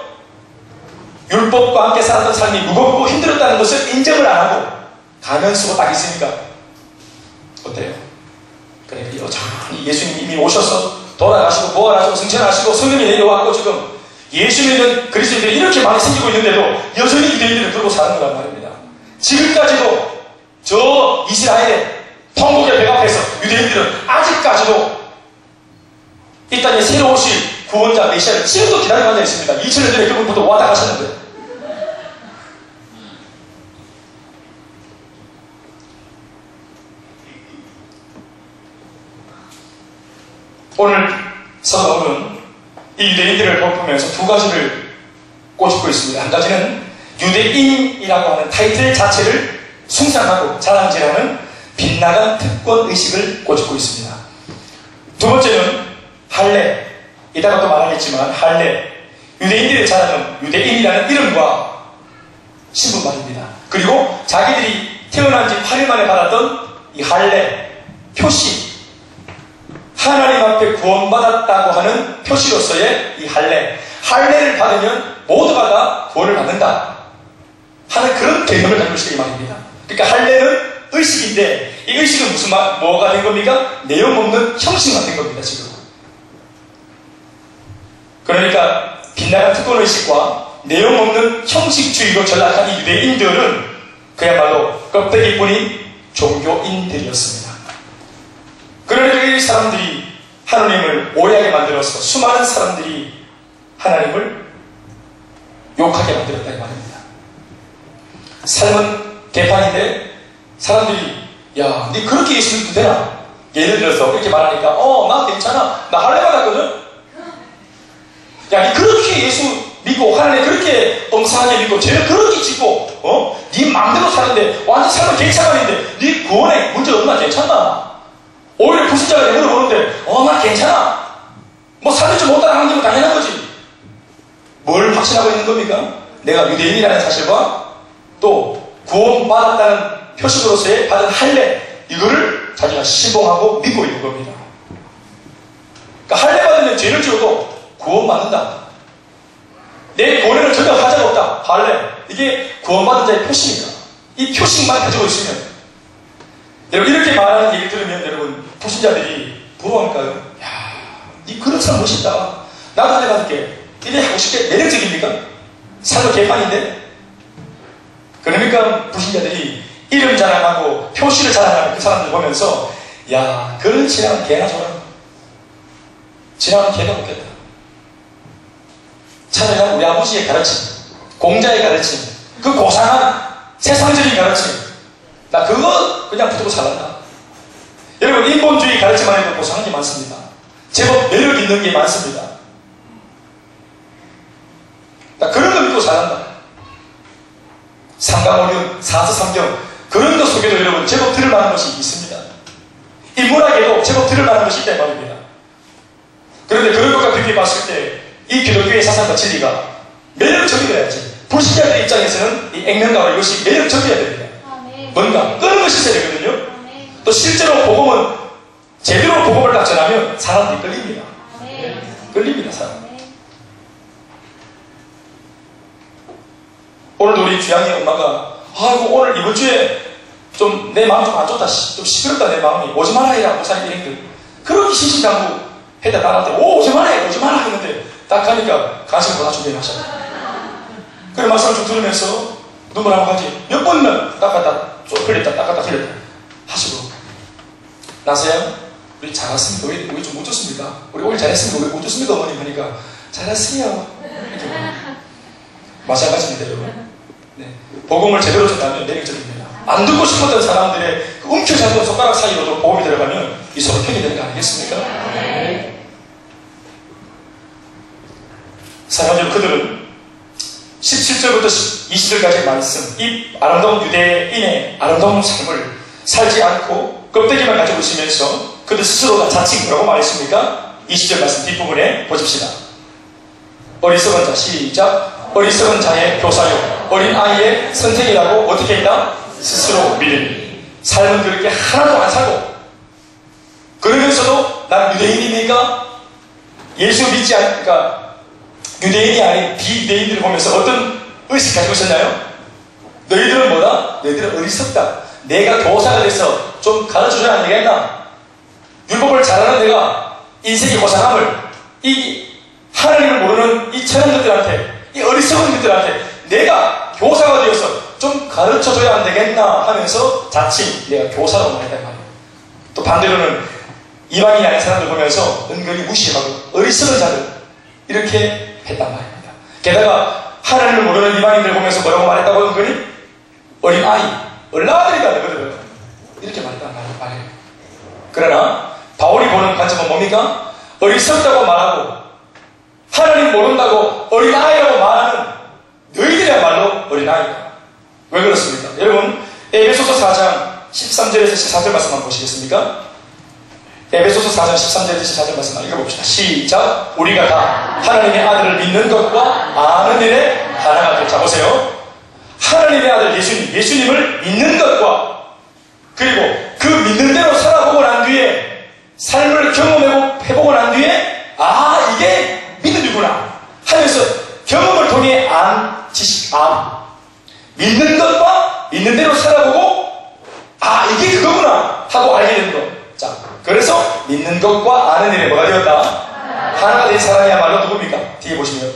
율법과 함께 살았던 삶이 무겁고 힘들었다는 것을 인정을 안 하고 가면 쓰고 딱 있으니까 어때요? 그러니까 여전히 예수님이 이미 오셔서 돌아가시고 부활하시고 승천하시고 성령이 내려왔고 지금 예수 믿는 그리스도인들이 이렇게 많이 생기고 있는데도 여전히 유대인들은 그러고 사는 거란 말입니다. 지금까지도 저 이스라엘의 통곡의 배 앞에서 유대인들은 아직까지도 이 땅에 새로 오실 구원자 메시아를 지금도 기다리고 앉아 있습니다. 2000년 전에 그분부터 와다 가셨는데. 오늘 서가울은 이 유대인들을 보면서 두 가지를 꼬집고 있습니다. 한 가지는 유대인이라고 하는 타이틀 자체를 숭상하고 자랑질하는 빛나간 특권의식을 꼬집고 있습니다. 두 번째는 할례, 이따가 또 말하겠지만 할례, 유대인들의 자랑은 유대인이라는 이름과 신분말입니다. 그리고 자기들이 태어난 지 8일 만에 받았던 이 할례, 표시, 하나님 앞에 구원받았다고 하는 표시로서의 이 할례를 받으면 모두가 다 구원을 받는다 하는 그런 개념을 가지고 있을 이 말입니다. 그러니까 할례는 의식인데 이 의식은 뭐가 된 겁니까? 내용 없는 형식만 된 겁니다. 지금. 그러니까 빛나는 특권의식과 내용 없는 형식주의로 전락한 이 유대인들은 그야말로 껍데기뿐인 종교인들이었습니다. 그러니까 이 사람들이 하나님을 오해하게 만들어서 수많은 사람들이 하나님을 욕하게 만들었다 이 말입니다. 삶은 개판인데 사람들이 야, 니 그렇게 예수 믿도 되나? 예를 들어서 그렇게 말하니까 나 괜찮아. 나 할례 받았거든? 야, 니 그렇게 예수 믿고 하나님 그렇게 엄상하게 믿고 죄를 그렇게 짓고 니 마음대로 사는데 완전 삶은 괜찮았는데 니 구원에 문제 없나? 괜찮나? 오히려 불신자가 내 물어보는데 나 괜찮아. 뭐 살면서 못 따라가는 게 당연한 거지. 뭘 확신하고 있는 겁니까? 내가 유대인이라는 사실과 또 구원받았다는 표식으로서의 받은 할례, 이거를 자기가 신봉하고 믿고 있는 겁니다. 그러니까 할례 받으면 죄를 지어도 구원받는다. 내 고뇌를 전혀 하자가 없다. 할례, 이게 구원받은 자의 표시입니다. 이 표식만 가지고 있으면, 여러분 이렇게 말하는 얘기를 들으면 여러분 불신자들이 부러워할까요? 야, 니 그런 사람 멋있다. 나도 할례 받을게. 이래 하고 싶게 매력적입니까? 삶은 개판인데? 그러니까 불신자들이 이름 자랑하고 표시를 자랑하는 그 사람들 보면서 야, 그런 신앙은 개나 줘라. 신앙은 개나 먹겠다. 차라리 우리 아버지의 가르침, 공자의 가르침, 그 고상한 세상적인 가르침, 나 그거 그냥 붙들고 살란다. 여러분, 인본주의 가르침만 해도 고상한 게 많습니다. 제법 매력 있는 게 많습니다. 그런 거 믿고 잘한다. 삼강오륜, 사서삼경, 그런 것 속에도 여러분 제법 들을 만한 것이 있습니다. 인문학에도 제법 들을 만한 것이 있단 말입니다. 그런데 그런 것과 비교해 봤을 때 이 기독교의 사상과 진리가 매력적이어야지. 불신자들 입장에서는 이 액면가로 이것이 매력적이어야 됩니다. 뭔가 끄는 것이 있어야 되거든요. 또 실제로 복음은 제대로 복음을 딱 전하면 사람들이 끌립니다. 끌립니다, 사람. 오늘도 우리 주양이 엄마가 아이고 오늘 이번 주에 좀 내 마음 좀 안 좋다, 좀 시끄럽다 내 마음이, 오지 마라 해라 목사님 일행들 그렇게 신신당부 해다 나한테 오지 마라 했는데 딱 가니까 간식을 다 준비해놨어. 그래 말씀을 좀 들으면서 눈물 한번 가지 몇 번이면 닦았다 좀 흘렸다 닦았다 흘렸다 하시고 나서야 우리 잘했습니다. 우리 좀 못 줬습니까? 우리 오늘 잘했습니다. 우리 못 줬습니까? 어머님 하니까 잘했어요. 마찬가지입니다, 여러분. 네. 복음을 제대로 전하면 매력적입니다. 안 듣고 싶었던 사람들의 그 움켜잡은 손가락 사이로도 복음이 들어가면 이 서로 편이 되는 거 아니겠습니까? 네. 사랑하는 그들은 17절부터 20절까지의 말씀, 이 아름다운 유대인의 아름다운 삶을 살지 않고 껍데기만 가지고 있으면서 그들 스스로가 자칭 뭐라고 말했습니까? 20절 말씀 뒷부분에 보십시다. 어리석은 자, 시작. 어리석은 자의 교사요, 어린 아이의 선택이라고 어떻게 했다? 스스로 믿으니. 삶은 그렇게 하나도 안 살고, 그러면서도 나는 유대인이니까 예수 믿지 않으니까 유대인이 아닌 비유대인들을 보면서 어떤 의식 가지고 있었나요? 너희들은 뭐다? 너희들은 어리석다. 내가 교사가 돼서 좀 가르쳐줘야 안 되겠나? 율법을 잘하는 내가 인생의 고상함을 이 하나님을 모르는 이 천연들한테, 이 어리석은 것들한테 내가 교사가 되어서 좀 가르쳐줘야 안 되겠나 하면서 자칭 내가 교사라고 말했단 말이에요. 또 반대로는 이방인이 아닌 사람들 보면서 은근히 무시하고 어리석은 자들 이렇게 했단 말입니다. 게다가 하나님을 모르는 이방인들 보면서 뭐라고 말했다고 은근히? 어린 아이, 얼라들이가 너희들은 이렇게 말했단 말이에요. 그러나 바울이 보는 관점은 뭡니까? 어리석다고 말하고 하나님 모른다고 어린아이라고 말하는 너희들이야말로 어린아이다. 왜 그렇습니까? 여러분, 에베소서 4장 13절에서 14절 말씀만 보시겠습니까? 에베소서 4장 13절에서 14절 말씀만 읽어봅시다. 시작. 우리가 다 하나님의 아들을 믿는 것과 아는 일에 하나가 되자. 보세요. 하나님의 아들 예수님을 믿는 것과 그리고 그 믿는 대로 살아보고 난 뒤에 삶을 경험해보고 난 뒤에 아 이게 믿음이구나 하면서 경험을 통해 믿는 것과 믿는 대로 살아보고 아 이게 그거구나 하고 알게 되는 것. 자, 그래서 믿는 것과 아는 일에 뭐가 되었다? 하나가 된 사람이야말로 누굽니까? 뒤에 보시면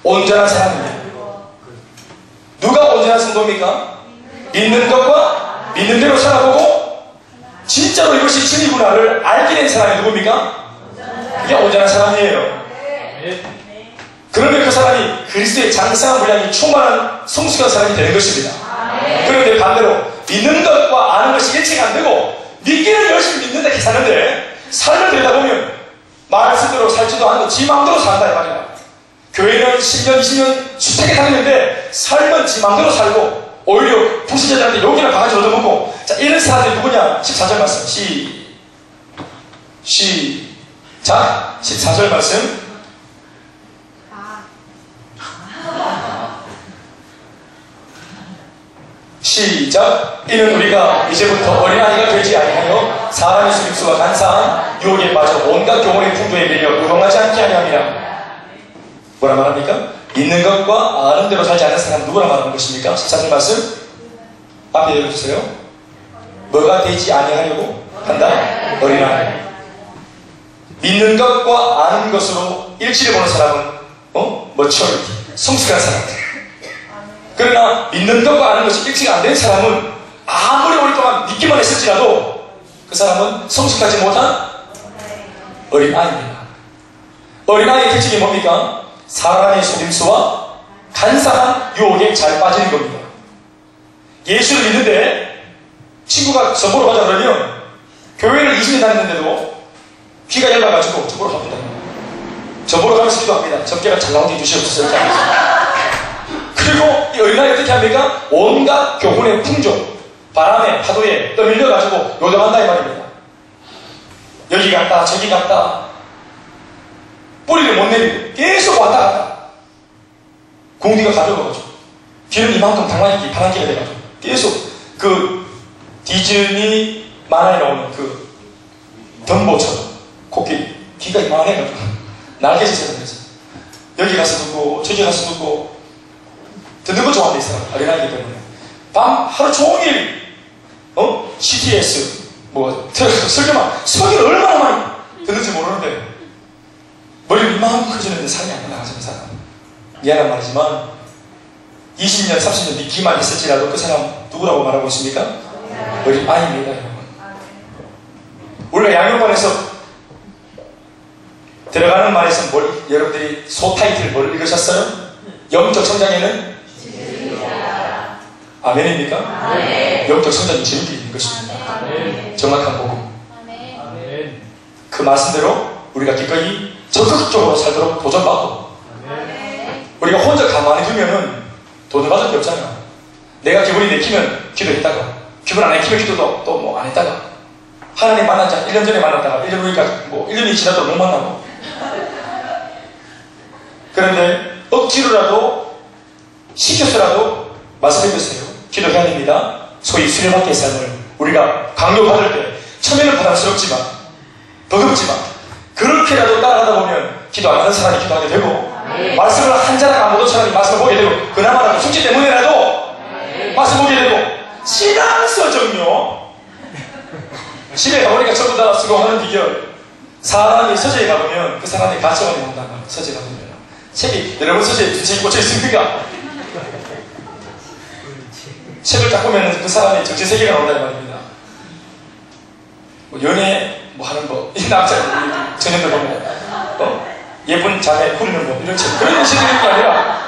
온전한 사람입니다. 누가 온전한 성도입니까? 믿는 것과 믿는 대로 살아보고 진짜로 이것이 진리구나를 알게 된 사람이 누굽니까? 이게 온전한 사람이에요. 그러면 그 사람이 그리스도의 장성한 분량이 충만한 성숙한 사람이 되는 것입니다. 그런데 반대로 믿는 것과 아는 것이 일치가 안 되고 믿기는 열심히 믿는다 이렇게 사는데 삶을 들여다보면 말씀대로 살지도 않고 지 마음대로 산다 이 말이야. 교회는 10년 20년 수차게 다니는데 삶은 지 마음대로 살고 오히려 불신자들한테 욕이나 바가지 얻어먹고. 자, 이런 사람들이 누구냐? 14절 말씀 시작. 14절 말씀 시작. 이는 우리가 이제부터 어린아이가 되지 아니하여 사람의 수립수와 간사한 유혹에 빠져 온갖 교훈의 풍조에 밀려 무동하지 않게 하냐니라. 뭐라 말합니까? 믿는 것과 아는 대로 살지 않는 사람은 누구라 말하는 것입니까? 14절 말씀 앞에 읽어주세요. 뭐가 되지 아니하려고 한다? 어린아이. 믿는 것과 아는 것으로 일치를 보는 사람은 maturity, 성숙한 사람들. 그러나 믿는 것과 아는 것이 일치가 안 된 사람은 아무리 오랫동안 믿기만 했을지라도 그 사람은 성숙하지 못한 어린아이입니다. 어린아이의 특징이 뭡니까? 사람의 속임수와 간사한 유혹에 잘 빠지는 겁니다. 예수를 믿는데 친구가 저 보러 가자 그러면 교회를 20년 다녔는데도 귀가 열려가지고 저보러 갑니다. 저보러 가면서 기도합니다. 접개가 잘 나오게 해주시옵소서. 그리고 이 어린아이 어떻게 합니까? 온갖 교훈의 풍조, 바람에 파도에 떠밀려가지고 요동한다 이 말입니다. 여기 갔다 저기 갔다 뿌리를 못 내리고 계속 왔다 갔다. 공기가 가벼워가지고 귀는 이만큼 당나귀 파란기가 돼가지고 계속 그 디즈니 만화에 나오는 그 덤보처럼 코끼리 귀가 이만해가지고 날개짓을 하면서 여기 가서 듣고 저기 가서 듣고 듣는 거 좋아하는 이 사람 어린아이기 때문에 밤 하루 종일 CTS 설교만 설교를 얼마나 많이 듣는지 모르는데 머리를 이만큼 커지는데 살이 안 나가지는 사람. 미안한 말이지만 20년 30년 믿기만 했을지라도 그 사람 누구라고 말하고 있습니까? 어린 아이입니다 여러분. 우리가 양육원에서 들어가는 말에서 여러분들이 소타이틀 뭘 읽으셨어요? 영적 성장에는 아멘입니까? 아멘. 영적 성장이 재밌게 있는 것입니다. 아멘. 정확한 복음. 아멘. 그 말씀대로 우리가 기꺼이 적극적으로 살도록 도전받고 아멘. 우리가 혼자 가만히 두면은 도전받을 게 없잖아. 내가 기분이 내키면 기도했다가 기분 안 내키면 기도도 또 뭐 안 했다가 하나님 만났자 1년 전에 만났다가 1년 후니까 뭐 1년이 지나도 못 만나고 그런데 억지로라도 시켜서라도 말씀해주세요. 기도해야 됩니다. 소위 수련학교의 삶을 우리가 강요받을 때 처음에는 부담스럽지만 버겁지만 그렇게라도 따라가다 보면 기도 안 하는 사람이 기도하게 되고 말씀을 한 자락 안 보던 사람이 말씀을 보게 되고 그나마라도 숙제 때문에라도 말씀 보게 되고 신앙서적요. 집에 가보니까 전부 다 수고하는 비결. 사람이 서재에 가보면 그 사람의 가치관이 나온단 말이에요. 서재에 가보면 책이 여러분 서재에 두 책이 꽂혀 있습니까? 책을 딱 보면 그 사람의 정치세계가 나온단 말입니다. 뭐 연애 뭐 하는 법, 이 남자 전형들 보면 예쁜 자매 후리는 법 이런 책 그런 책이 있는 게 아니라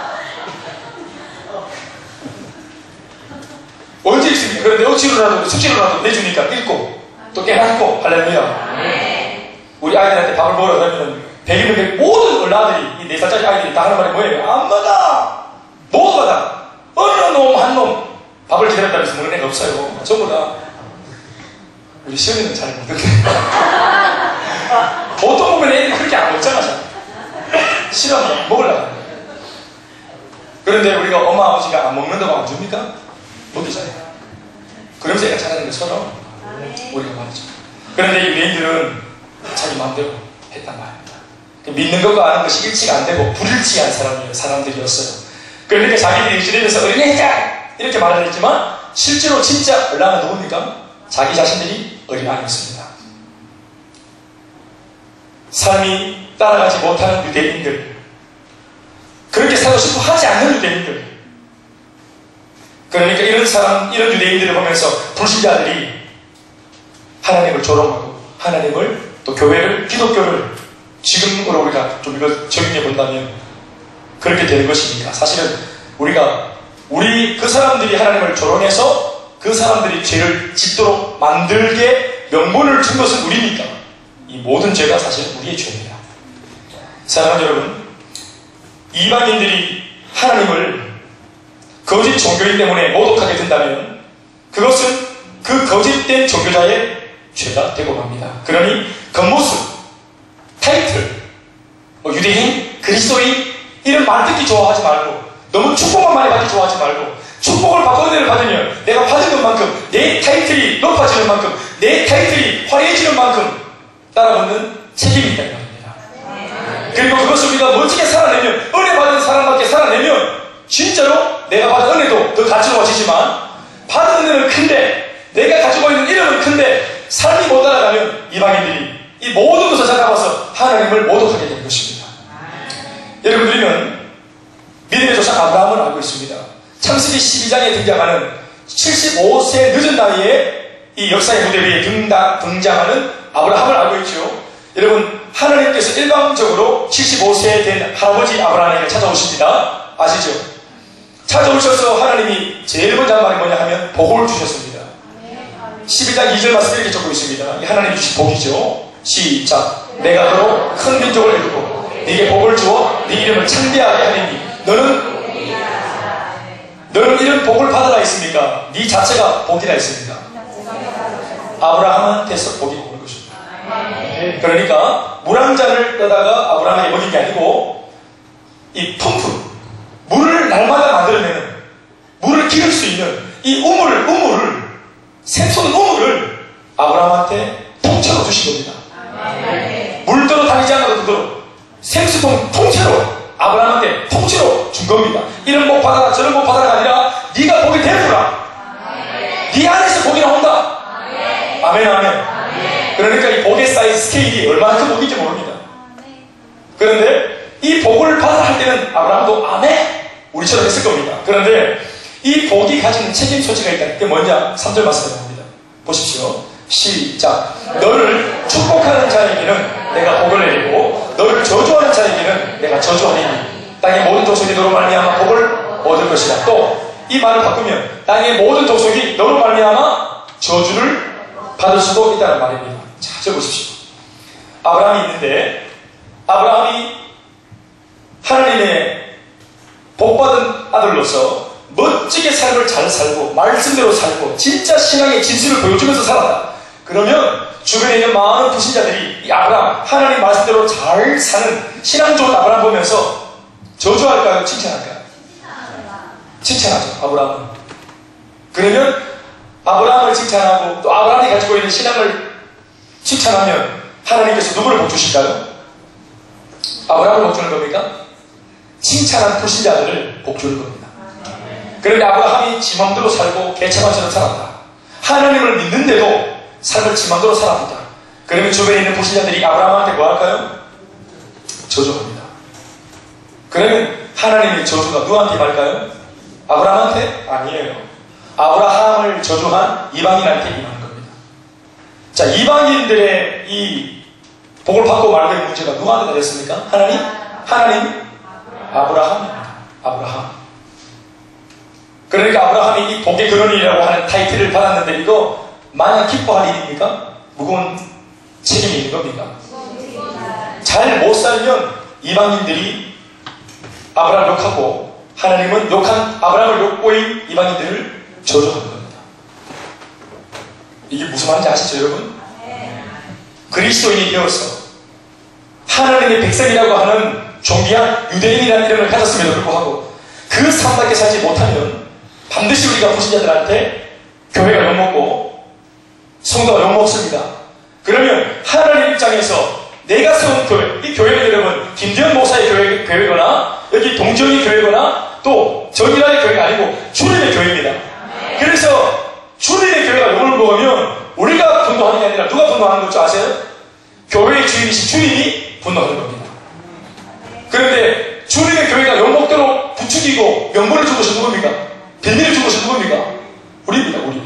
언제 있습니까? 그런데 억지로라도 숙제로라도 내주니까 읽고 또 깨닫고 할렐루야. 우리 아이들한테 밥을 먹으러 가면 100이면 100 모든 얼라들이 이 4살짜리 아이들이 다 하는 말이 뭐예요? 엄마다 모두가 다 어느 놈 한 놈 밥을 기다렸다 해서 먹는 애가 없어요. 전부 다 우리 시연이는 잘 먹는데 보통 보면 애들이 그렇게 안 먹잖아. 싫어한다 먹으려고. 그런데 우리가 엄마 아버지가 안 먹는다고 안 줍니까? 먹이잖아요. 그러면서 애가 잘하는 것처럼 우리가 말이죠. 그런데 이 유대인들은 자기 마음대로 했단 말입니다. 믿는 것과 아는 것이 일치가 안 되고 불일치한 사람들이었어요. 그러니까 자기들이 일치되면서 어린애자 이렇게 말을 했지만 실제로 진짜 얼마나 누굽니까? 자기 자신들이 어린아이였습니다. 삶이 따라가지 못하는 유대인들, 그렇게 살고 싶어 하지 않는 유대인들, 그러니까 이런 유대인들을 보면서 불신자들이 하나님을 조롱하고 하나님을 또 교회를, 기독교를 지금으로 우리가 좀 이걸 적용해 본다면 그렇게 되는 것입니다. 사실은 우리 그 사람들이 하나님을 조롱해서 그 사람들이 죄를 짓도록 만들게 명분을 준 것은 우리니까 이 모든 죄가 사실 우리의 죄입니다. 사랑하는 여러분, 이방인들이 하나님을 거짓 종교인 때문에 모독하게 된다면 그것은 그 거짓된 종교자의 죄가 되고 맙니다. 그러니 겉모습, 타이틀, 유대인, 그리스도인 이런 말 듣기 좋아하지 말고 너무 축복만 많이 받기 좋아하지 말고 축복을 받고 은혜를 받으면 내가 받은 것만큼 내 타이틀이 높아지는 만큼 내 타이틀이 화려해지는 만큼 따라붙는 책임이 있다는 말입니다. 그리고 그것을 우리가 멋지게 살아내면 은혜 받은 사람밖에 살아내면 진짜로 내가 받은 은혜도 더 가치로워지지만 받은 은혜는 큰데 내가 가지고 있는 이름은 큰데 삶이 못 따라가면 이방인들이 이 모든 것을 잡아서 하나님을 모독하게 되는 것입니다. 여러분 우리는 믿음의 조상 아브라함을 알고 있습니다. 창세기 12장에 등장하는 75세 늦은 나이에 이 역사의 무대 위에 등장하는 아브라함을 알고 있죠. 여러분 하나님께서 일방적으로 75세 된 할아버지 아브라함에게 찾아오십니다. 아시죠? 찾아오셔서 하나님이 제일 먼저 한 말이 뭐냐 하면 복을 주셨습니다. 12장 2절 말씀 이렇게 적고 있습니다. 이 하나님 주신 복이죠. 시작. 내가 너로 큰 민족을 이루고 네게 복을 주어 네 이름을 창대하게 하리니 너는 이런 복을 받으라 했습니까? 네 자체가 복이라 했습니다. 아브라함한테서 복이 오는 것입니다. 그러니까 물 한 잔을 떠다가 아브라함에게 먹인 게 아니고 이 펌프, 물을 날마다 만들어내는, 물을 기를 수 있는 이 우물을 샘솟는 우물을 아브라함한테 통째로 주신 겁니다. 물도로 다니지 않아도 되도록 샘수통 통째로 아브라함한테 통째로 준 겁니다. 이런 복 받아라 저런 복 받아라가 아니라 네가 복이 되어주라. 네 안에서 복이 나온다. 아멘 아멘. 그러니까 이 복의 사이즈 스케일이 얼마나 큰 복인지 모릅니다. 그런데 이 복을 받아야 할 때는 아브라함도 아멘 우리처럼 했을 겁니다. 그런데 이 복이 가지는 책임 소지가 있다. 그게 뭐냐? 3절 말씀에 나옵니다. 보십시오. 시작. 너를 축복하는 자에게는 내가 복을 내리고 너를 저주하는 자에게는 내가 저주하리니 땅의 모든 족속이 너로 말미암아 복을 얻을 것이다. 또 이 말을 바꾸면 땅의 모든 족속이 너로 말미암아 저주를 받을 수도 있다는 말입니다. 자, 적어보십시오. 아브라함이 있는데 아브라함이 하나님의 복받은 아들로서 멋지게 삶을 잘 살고 말씀대로 살고 진짜 신앙의 진실을 보여주면서 살았다. 그러면 주변에 있는 많은 불신자들이 이 아브라함 하나님 말씀대로 잘 사는 신앙 좋은 아브라함 보면서 저주할까요? 칭찬할까요? 칭찬하죠. 아브라함은. 그러면 아브라함을 칭찬하고 또 아브라함이 가지고 있는 신앙을 칭찬하면 하나님께서 누구를 복주실까요? 아브라함을 복주는 겁니까? 칭찬한 불신자들을 복주는 겁니다. 그런데 아브라함이 지 맘대로 살고 개차반처럼 살았다. 하나님을 믿는데도 삶을 지 맘대로 살았다. 그러면 주변에 있는 불신자들이 아브라함한테 뭐 할까요? 저주합니다. 그러면 하나님의 저주가 누구한테 임할까요? 아브라함한테? 아니에요. 아브라함을 저주한 이방인한테 임하는 겁니다. 자, 이방인들의 이 복을 받고 말고의 문제가 누구한테 달렸습니까? 하나님? 하나님? 아브라함입니다. 아브라함. 그러니까 아브라함이 이 복의 근원이라고 하는 타이틀을 받았는데 이거 마냥 기뻐할 일입니까? 무거운 책임이 있는 겁니까? 잘 못 살면 이방인들이 아브라함을 욕하고 하나님은 욕한 아브라함을 욕보인 이방인들을 저주하는 겁니다. 이게 무슨 말인지 아시죠 여러분? 그리스도인이 되어서 하나님의 백성이라고 하는 존귀한 유대인이라는 이름을 가졌음에도 불구하고 그 삶답게 살지 못하면 반드시 우리가 불신자들한테 교회가 욕먹고 성도가 욕먹습니다. 그러면 하나님 입장에서 내가 세운 교회, 이 교회는 여러분 김대현 목사의 교회거나 여기 동정의 교회거나 또 정의라의 교회가 아니고 주님의 교회입니다. 그래서 주님의 교회가 욕을 먹으면 우리가 분노하는 게 아니라 누가 분노하는 줄 아세요? 교회의 주인이신 주님이 분노하는 겁니다. 그런데 주님의 교회가 욕먹도록 부추기고 명분을 준 것은 누굽니까? 비밀을 준 것은 누굽니까? 우리입니다. 우리.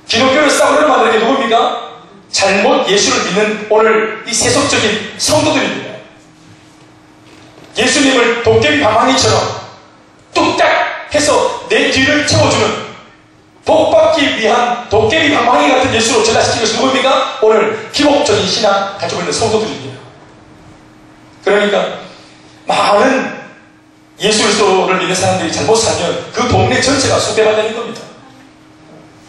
기독교를 싸우려는 만드는 게 누굽니까? 잘못 예수를 믿는 오늘 이 세속적인 성도들입니다. 예수님을 도깨비 방망이처럼 뚝딱 해서 내 뒤를 채워주는 복받기 위한 도깨비 방망이 같은 예수로 전화시킨 것은 누굽니까? 오늘 기복적인 신앙 가지고 있는 성도들입니다. 그러니까 많은 예수 그리스도를 믿는 사람들이 잘못 살면 그 동네 전체가 숭배받는 겁니다.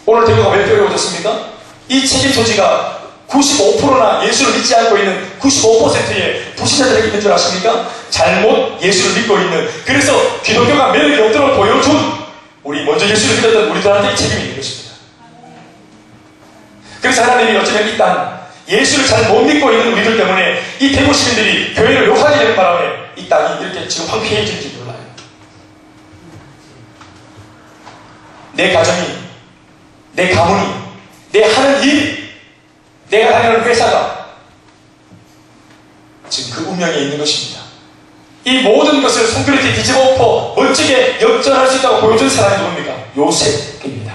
오늘 대구가 왜 어렵졌습니까? 이 책임 소지가 95%나 예수를 믿지 않고 있는 95%의 불신자들에게 있는 줄 아십니까? 잘못 예수를 믿고 있는, 그래서 기독교가 매력이 없도록 보여준 우리 먼저 예수를 믿었던 우리들한테 이 책임이 있는 것입니다. 그래서 하나님이 어쩌면 이 땅 예수를 잘 못 믿고 있는 우리들 때문에 이 대구 시민들이 교회를 욕하게 되는 바람에 이 땅이 이렇게 지금 황폐해질지 몰라요. 내 가정이, 내 가문이, 내 하는 일, 내가 다니는 회사가 지금 그 운명에 있는 것입니다. 이 모든 것을 손그릇에 뒤집어 엎어 멋지게 역전할 수 있다고 보여준 사람이 누굽니까? 요셉입니다.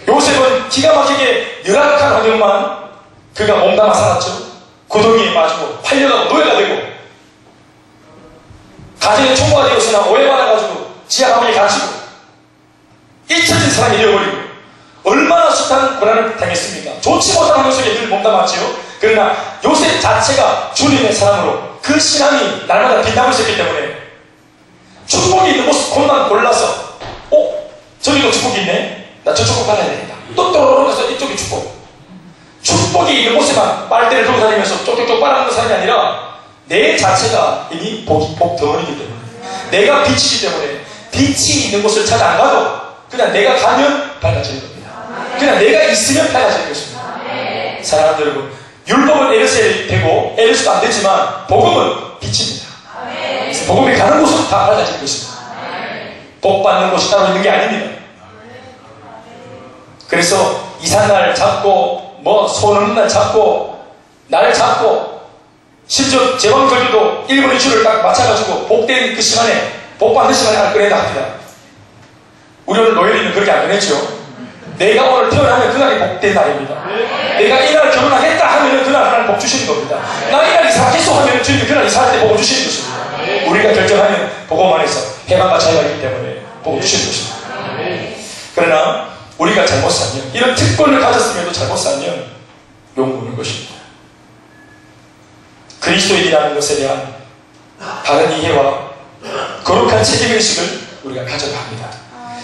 요셉은 기가 막히게 열악한 환경만 그가 몸담아 살았죠. 고동이에 빠지고 팔려가고 노예가 되고 가정의 총무가 되었으나 오해받아가지고 지하 가문에 갇히고 잊혀진 사람이 되어버리고 얼마나 숱한 고난을 당했습니까? 좋지 못한 환경 속에 늘 몸담았지요. 그러나 요셉 자체가 주님의 사람으로 그 신앙이 날마다 빛나고 있었기 때문에 축복이 있는 모습 곳만 골라서 저기도 축복이 있네? 나 저 축복 받아야 되겠다. 또 떨어져서 이쪽이 축복이 있는 곳에만 빨대를 들고 다니면서 쪽쪽쪽 빨아먹는 사람이 아니라 내 자체가 이미 복 덩어리이기 때문에 내가 빛이기 때문에 빛이 있는 곳을 찾아 안 가도 그냥 내가 가면 밝아지는 겁니다. 그냥 내가 있으면 밝아지는 것입니다. 사랑하는 여러분, 율법은 에르스에 되고 에르스도 안 되지만 복음은 빛입니다. 그래서 복음이 가는 곳은 다 밝아지는 것입니다. 복 받는 곳이 따로 있는 게 아닙니다. 그래서 이상날 잡고 손 없는 날 잡고 날 잡고 심지어 제왕절기도 1분 2초를 딱 맞춰가지고 복된 그 시간에 복 받는 시간에 하나 꺼내다 합니다. 우리 오늘 노예리는 그렇게 안 꺼냈죠. 내가 오늘 태어나면 그날이 복된 날입니다. 내가 이날 결혼하겠다 하면 그날 하나님 복 주시는 겁니다. 나 이날 이사하겠어 하면 주님이 그날 이사할 때 복을 주시는 것입니다. 우리가 결정하면 복음 안에서 해방과 자유가 있기 때문에 복을 주시는 것입니다. 그러나 우리가 잘못 살면, 이런 특권을 가졌음에도 잘못 살면 욕먹는 것입니다. 그리스도인이라는 것에 대한 바른 이해와 거룩한 책임의식을 우리가 가져야 합니다.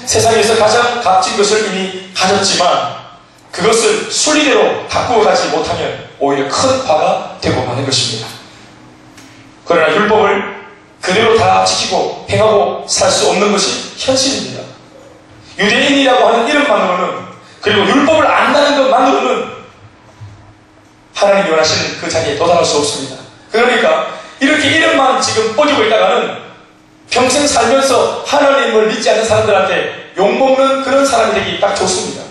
세상에서 가장 값진 것을 이미 가졌지만 그것을 순리대로 바꾸어 가지 못하면 오히려 큰 화가 되고 마는 것입니다. 그러나 율법을 그대로 다 지키고 행하고 살 수 없는 것이 현실입니다. 유대인이라고 하는 이름만으로는, 그리고 율법을 안다는 것만으로는 하나님이 원하시는 그 자리에 도달할 수 없습니다. 그러니까 이렇게 이름만 지금 뻗이고 있다가는 평생 살면서 하나님을 믿지 않는 사람들한테 욕먹는 그런 사람이 되기 딱 좋습니다.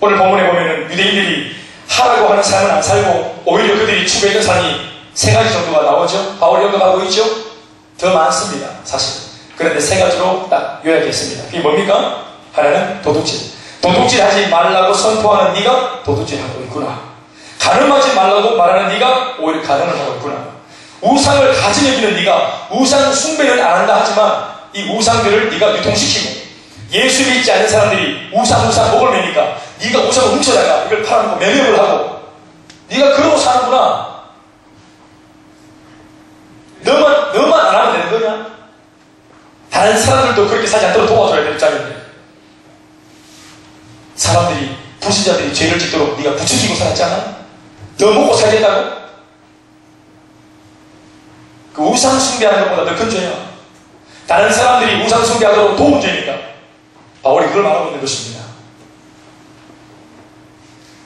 오늘 본문에 보면은 유대인들이 하라고 하는 삶을 안 살고 오히려 그들이 추구했던 삶이 3가지 정도가 나오죠. 바울이 언급하고 있죠. 더 많습니다, 사실. 그런데 3가지로 딱 요약했습니다. 그게 뭡니까? 하나는 도둑질. 도둑질하지 말라고 선포하는 네가 도둑질하고 있구나. 가늠하지 말라고 말하는 네가 오히려 가늠을 하고 있구나. 우상을 가진 여기는 네가 우상 숭배는 안 한다 하지만 이 우상들을 네가 유통시키고, 예수 믿지 않는 사람들이 우상 목을 매니까 네가 우상을 훔쳐다가 이걸 팔아먹고 매매를 하고 네가 그러고 사는구나. 너만 안 하면 되는 거냐? 다른 사람들도 그렇게 살지 않도록 도와줘야 될 입장인데, 사람들이, 불신자들이 죄를 짓도록 네가 부추기고 살았잖아? 너 먹고 살겠다고? 그 우상 숭배하는 것보다 더 큰 죄야. 다른 사람들이 우상 숭배하도록 도움 죄니까 바울이 그걸 말하고 있는 것입니다.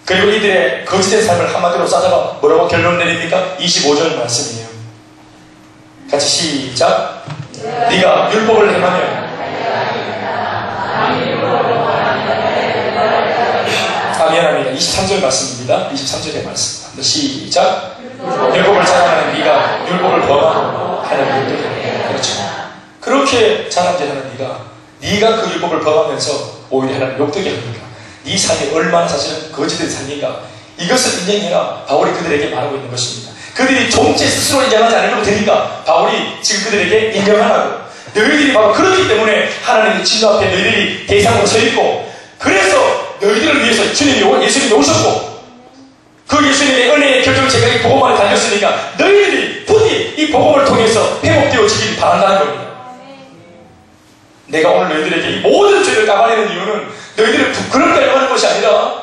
그리고 이들의 거짓된 삶을 한마디로 싸잡아 뭐라고 결론 내립니까? 25절 말씀이에요. 같이 시작. 네가 율법을 행하면 미안합니다. 23절 말씀입니다. 23절의 말씀. 시작. 율법을 자랑하는 네가 율법을 범하고 하는 율법이다. 그렇죠. 그렇게 자랑질하는 네가 그 율법을 범하면서 오히려 하나님 욕되게 합니까? 네 삶이 얼마나 사실은 거짓된 삶인가? 이것을 인정해라. 바울이 그들에게 말하고 있는 것입니다. 그들이 존재 스스로 인정하지 않으려고 되니까 바울이 지금 그들에게 인정하라고. 너희들이 바로 그렇기 때문에 하나님의 진노 앞에 너희들이 대상으로 서 있고, 그래서 너희들을 위해서 예수님이 오셨고, 그 예수님의 은혜의 결정을 제가 이 복음만에 달렸으니까 너희들이 부디 이 복음을 통해서 회복되어지길 바란다는 겁니다. 내가 오늘 너희들에게 이 모든 죄를 까발리는 이유는 너희들을 부끄럽게 하려고 하는 것이 아니라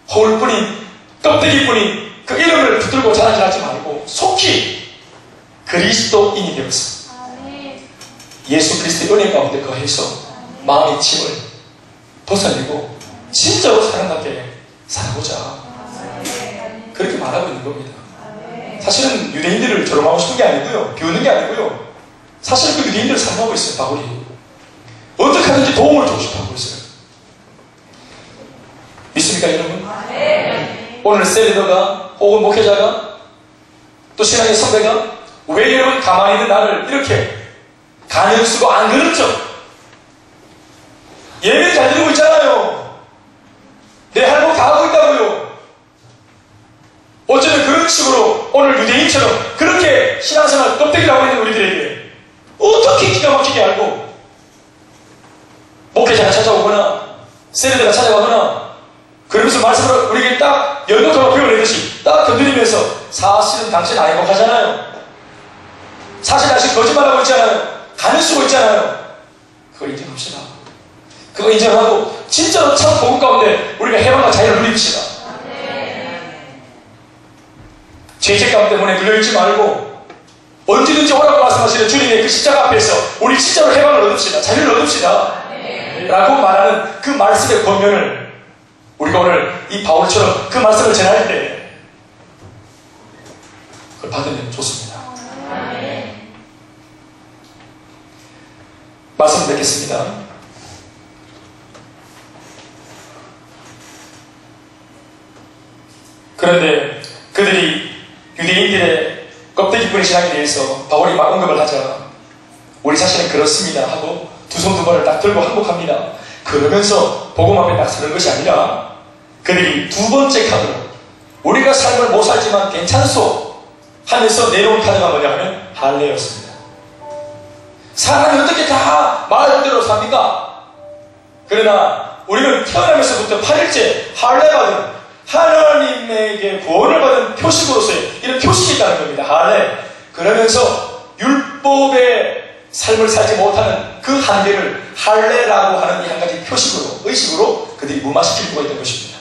허울뿐인, 껍데기뿐인 그 이름을 붙들고 자랑질하지 말고 속히 그리스도인이 되었어. 예수 그리스도의 은혜 가운데 거해서 마음의 짐을 벗어내고 진짜로 사랑답게 살아보자. 그렇게 말하고 있는 겁니다. 사실은 유대인들을 조롱하고 싶은 게 아니고요, 비웃는 게 아니고요, 사실 그 유대인들을 사랑하고 있어요. 바울이 어떻게 하든지 도움을 주고 싶어 하고 있어요. 믿습니까 여러분? 오늘 셀리더가 혹은 목회자가 또 신앙의 선배가 왜 여러분 가만히 있는 나를 이렇게 가면 쓰고 안 그렇죠? 예배 잘 드리고 있잖아요. 내 할 거 다 하고 있다고요. 어쩌면 그런 식으로 오늘 유대인처럼 그렇게 신앙생활 껍데기를 하고 있는 우리들에게 어떻게 기가 막히게 알고 목회자가 찾아오거나 세리들가 찾아가거나 그러면서 말씀을 우리에게 딱 연도토록 배워내듯이 딱 건드리면서 사실은 당신 아니고 하잖아요. 사실 당신 거짓말하고 있잖아요. 가면 쓰고 있잖아요. 그걸 인정합시다. 그거 인정하고 진짜로 참 복음 가운데 우리가 해방과 자유를 누립시다. 죄책감 때문에 눌려있지 말고 언제든지 오라고 말씀하시는 주님의 그 십자가 앞에서 우리 진짜로 해방을 얻읍시다. 자유를 얻읍시다. 라고 말하는 그 말씀의 권면을 우리가 오늘 이 바울처럼 그 말씀을 전할 때 그걸 받으면 좋습니다. 말씀 뵙겠습니다. 그런데 그들이 유대인들의 껍데기뿐의 신앙에 대해서 바울이 막 언급을 하자 우리 자신은 그렇습니다 하고 두 손 두 발을 딱 들고 항복합니다. 그러면서 복음 앞에 딱 서는 것이 아니라 그들이 두 번째 카드로 우리가 삶을 못 살지만 괜찮소 하면서 내려온 카드가 뭐냐 하면 할례였습니다. 사람이 어떻게 다 말하는 대로 삽니까? 그러나 우리는 태어나면서부터 8일째 할례받은 하나님에게 구원을 받은 표식으로서의 이런 표식이 있다는 겁니다. 할례. 그러면서 율법의 삶을 살지 못하는 그 한계를 할례라고 하는 이 한 가지 표식으로, 의식으로 그들이 무마시키려고 했던 것입니다.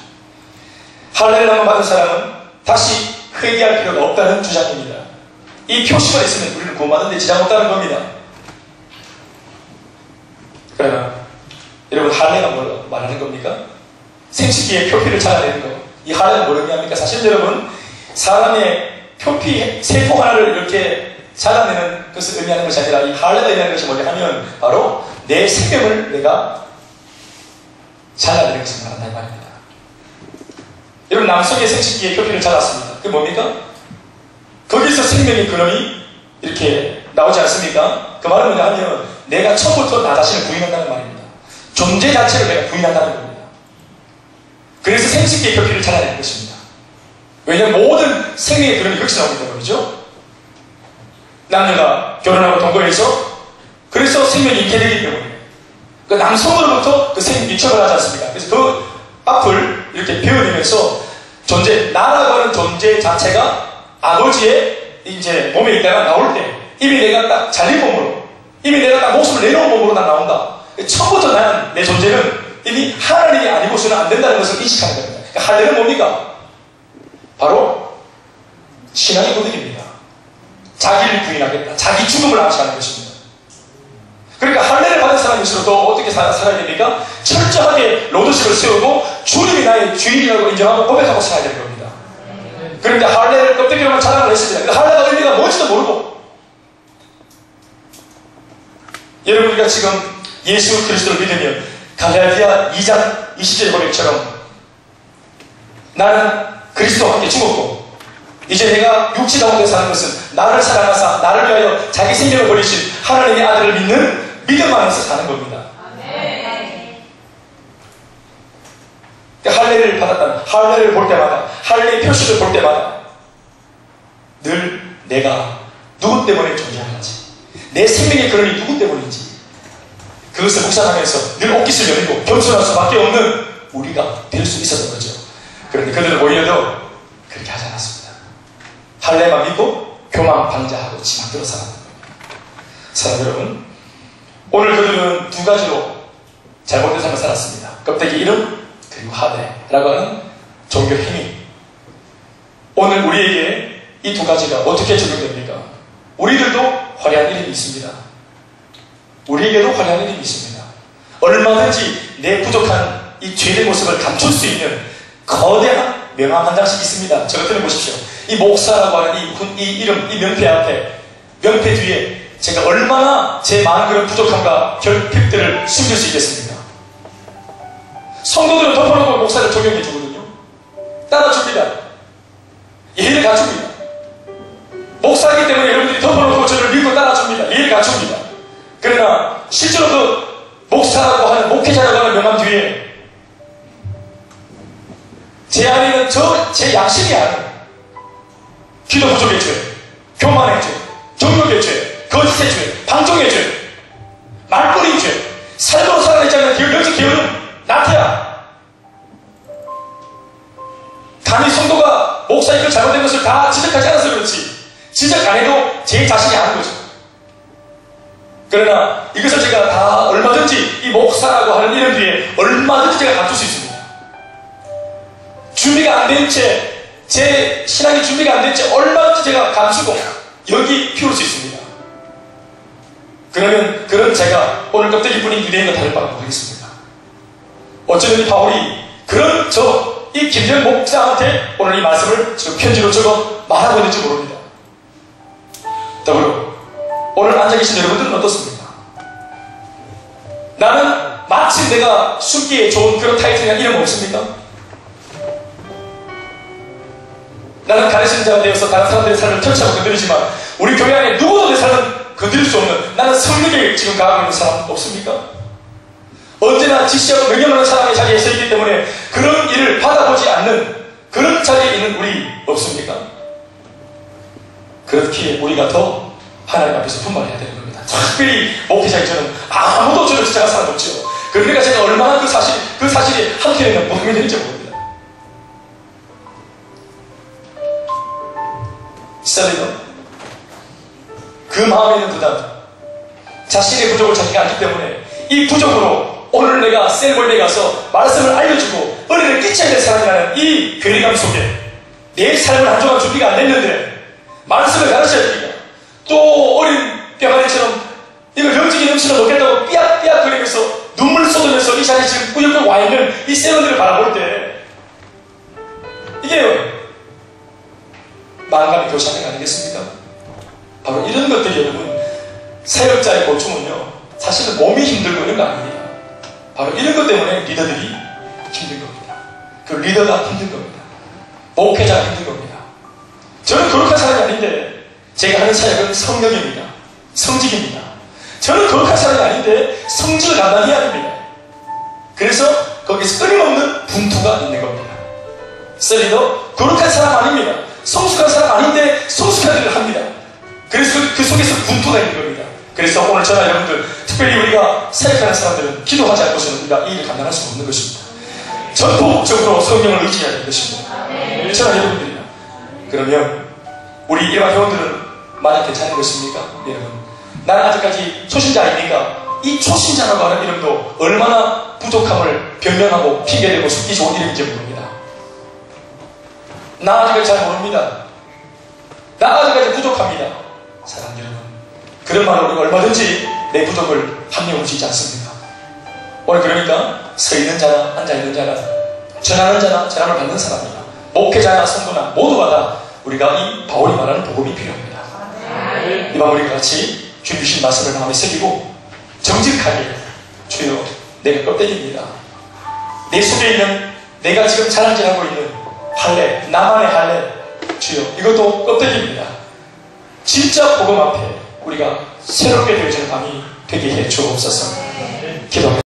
할례를 한번 받은 사람은 다시 회개할 필요가 없다는 주장입니다. 이 표시가 있으면 우리는 구원받는 데 지장 없다는 겁니다. 그러나 여러분 할례가 뭘 말하는 겁니까? 생식기의 표피를 잘라내는 것. 이 할례는 뭘 의미합니까? 사실 여러분 사람의 표피 세포 하나를 이렇게 잘라내는 것을 의미하는 것이 아니라 이 할례가 의미하는 것이 뭐냐 하면 바로 내 생명을 내가 잘라내는 것을 말한다는 말입니다. 여러분 남성의 생식기의 표피를 잘랐습니다. 그게 뭡니까? 거기서 생명의 근원이 이렇게 나오지 않습니까? 그 말은 뭐냐 하면 내가 처음부터 나 자신을 부인한다는 말입니다. 존재 자체를 내가 부인한다는 겁니다. 그래서 생식기의 표피를 잘라내는 것입니다. 왜냐하면 모든 생명의 근원이 여기서 나오기 때문이죠. 남녀가 결혼하고 동거해서 그래서 생명이 있게 되기 때문에 그 남성으로부터 그 생명이 유착을 하지 않습니까? 그래서 그 앞을 이렇게 베어내면서 나라고 하는 존재 자체가 아버지의 이제 몸에 있다가 나올 때 이미 내가 딱 잘린 몸으로 이미 내가 딱 목숨을 내놓은 몸으로 딱 나온다. 처음부터 난 내 존재는 이미 하나님이 아니고서는 안 된다는 것을 인식하는 겁니다. 그러니까 할례는 뭡니까? 바로 신앙의 고백입니다. 자기를 부인하겠다. 자기 죽음을 암시하는 것입니다. 그러니까 할례를 받은 사람일수록 어떻게 살아야 됩니까? 철저하게 로드십을 세우고 주님이 나의 주인이라고 인정하고 고백하고 살아야 되는 겁니다. 그런데 할례를 껍데기로만 자랑을 했습니다. 할례가 의미가 뭔지도 모르고 여러분 우리가 지금 예수 그리스도를 믿으면 갈라디아 2장 20절 고백처럼 나는 그리스도와 함께 죽었고 이제 내가 육체 가운데 사는 것은 나를 사랑하사 나를 위하여 자기 생명을 버리신 하나님의 아들을 믿는 믿음 안에서 사는 겁니다. 그러니까 할례를 받았다면 할례를 볼 때마다 할례의 표시를 볼 때마다 늘 내가 누구 때문에 존재하는지 내 생명의 근원이 누구 때문인지 그것을 묵상하면서 늘 옷깃을 열고 겸손할 수밖에 없는 우리가 될 수 있었던 거죠. 그런데 그들은 오히려 그렇게 하지 않았습니다. 할례만 믿고 교만 방자하고 지망대로 살았던 겁니다. 사랑 여러분, 오늘 그들은 두 가지로 잘못된 삶을 살았습니다. 껍데기 이름 그리고 할례라고 하는 종교 행위. 오늘 우리에게 이 두 가지가 어떻게 적용됩니까? 우리들도 화려한 이름이 있습니다. 우리에게도 화려한 이름이 있습니다. 얼마든지 내 부족한 이 죄의 모습을 감출 수 있는 거대한 명함 한 장씩 있습니다. 저 같은 거 보십시오. 이 목사라고 하는 이 이름, 이 명패 앞에, 명패 뒤에 제가 얼마나 제 많은 그런 부족함과 결핍들을 숨길 수 있겠습니까? 성도들은 덮어놓고 목사를 적용해 주거든요. 따라줍니다. 예의를 갖춥니다. 목사이기 때문에 여러분들이 덮어놓고 저를 믿고 따라줍니다. 예의를 갖춥니다. 그러나 실제로 그 목사라고 하는 목회자라고 하는 명함 뒤에 제 안에는 제 양심이 아닌 기도 부족의 죄, 교만의 죄, 정욕의 죄, 거짓의 죄, 방종의 죄, 말뿐인 죄, 삶으로 살아내지 않는 영적 게으름, 나태함, 감히 성도가 목사의 그 잘못된 것을 다 지적하지 않아서 그렇지, 지적 안 해도 제 자신이 아는 거죠. 그러나 이것을 제가 다 얼마든지 이 목사라고 하는 이름 뒤에 얼마든지 제가 갖출 수 있습니다. 준비가 안 된 채, 제 신앙이 준비가 안 된 채 얼마든지 제가 감추고 여기 피울 수 있습니다. 그러면 그런 제가 오늘 껍데기 뿐인 유대인과 다를 바가 모르겠습니다. 어쩌면 이 바울이 그런 이 김정 목사한테 오늘 이 말씀을 지금 편지로 적어 말하고 있는지 모릅니다. 더불어 오늘 앉아 계신 여러분들은 어떻습니까? 나는 마침 내가 숨기에 좋은 그런 타이틀이나 이름 없습니까? 나는 가르치는 자가 되어서 다른 사람들의 삶을 터치하고 건드리지만 우리 교회 안에 누구도 내 삶을 건드릴 수 없는 나는 성령에 지금 가하고 있는 사람 없습니까? 언제나 지시하고 명령하는 사람의 자리에 서 있기 때문에 그런 일을 받아보지 않는 그런 자리에 있는 우리 없습니까? 그렇기에 우리가 더 하나님 앞에서 분발해야 되는 겁니다. 특별히 목회자인 저는 아무도 저를 지적할 사람 없죠. 그러니까 제가 얼마나 그 사실이 한편에는 모함이 되는지 모릅니다. 셀리너 그 마음에 있는 부담, 자신의 부족을 자기가 알기 때문에 이 부족으로 오늘 내가 셀볼에 가서 말씀을 알려주고 은혜를 끼쳐야 될 사람이라는 이 괴리감 속에 내 삶을 한 주간 준비가 안 됐는데 말씀을 가르쳐야 됩니다. 또 어린 병아리처럼 이걸 영적인 음식을 놓겠다고 삐약삐약 거리면서 눈물을 쏟으면서 이 자리에 지금 꾸역꾸역 와있는 이 셀러들을 바라볼 때 이게 마음감이 교차하는 게 아니겠습니까? 바로 이런 것들이 여러분, 사역자의 고충은요 사실은 몸이 힘들고 이런 거 아닙니다. 바로 이런 것 때문에 리더들이 힘든 겁니다. 그 리더가 힘든 겁니다. 목회자가 힘든 겁니다. 저는 거룩한 사람이 아닌데 제가 하는 사역은 성령입니다. 성직입니다. 저는 거룩한 사람이 아닌데 성직을 감당해야 해야 됩니다. 그래서 거기서 끊임없는 분투가 있는 겁니다. 셀리더 거룩한 사람 아닙니다. 성숙한 사람 아닌데 성숙한 일을 합니다. 그래서 그 속에서 분투가 있는 겁니다. 그래서 오늘 저나 여러분들, 특별히 우리가 사역하는 사람들은 기도하지 않고서는 우리가 이 일을 감당할 수 없는 것입니다. 전폭적으로 성령을 의지해야 되는 것입니다. 저나 여러분들이나. 그러면 우리 일반 회원들은 만약 괜찮은 것입니까? 여러분, 나는 아직까지 초신자 아닙니까? 이 초신자라고 하는 이름도 얼마나 부족함을 변명하고 핑계대고 숨기 좋은 이름인지 모릅니다. 나 아직까지 잘 모릅니다. 나 아직까지 부족합니다. 사랑하는 여러분, 그런 말로 우리가 얼마든지 내 부족을 합리화할 수 있지 않습니까? 오늘 그러니까 서 있는 자나 앉아 있는 자나 전하는 자나 전함을 받는 사람이나 목회자나 성도나 모두가 다 우리가 이 바울이 말하는 복음이 필요합니다. 이밤 우리가 같이 주님 주신 말씀을 마음에 새기고 정직하게, 주여 내가 껍데기입니다. 내 속에 있는 내가 지금 자랑질하고 있는 할례, 나만의 할례, 주여 이것도 껍데기입니다. 진짜 복음 앞에 우리가 새롭게 되어지는 밤이 되게 해 주옵소서. 기도합니다.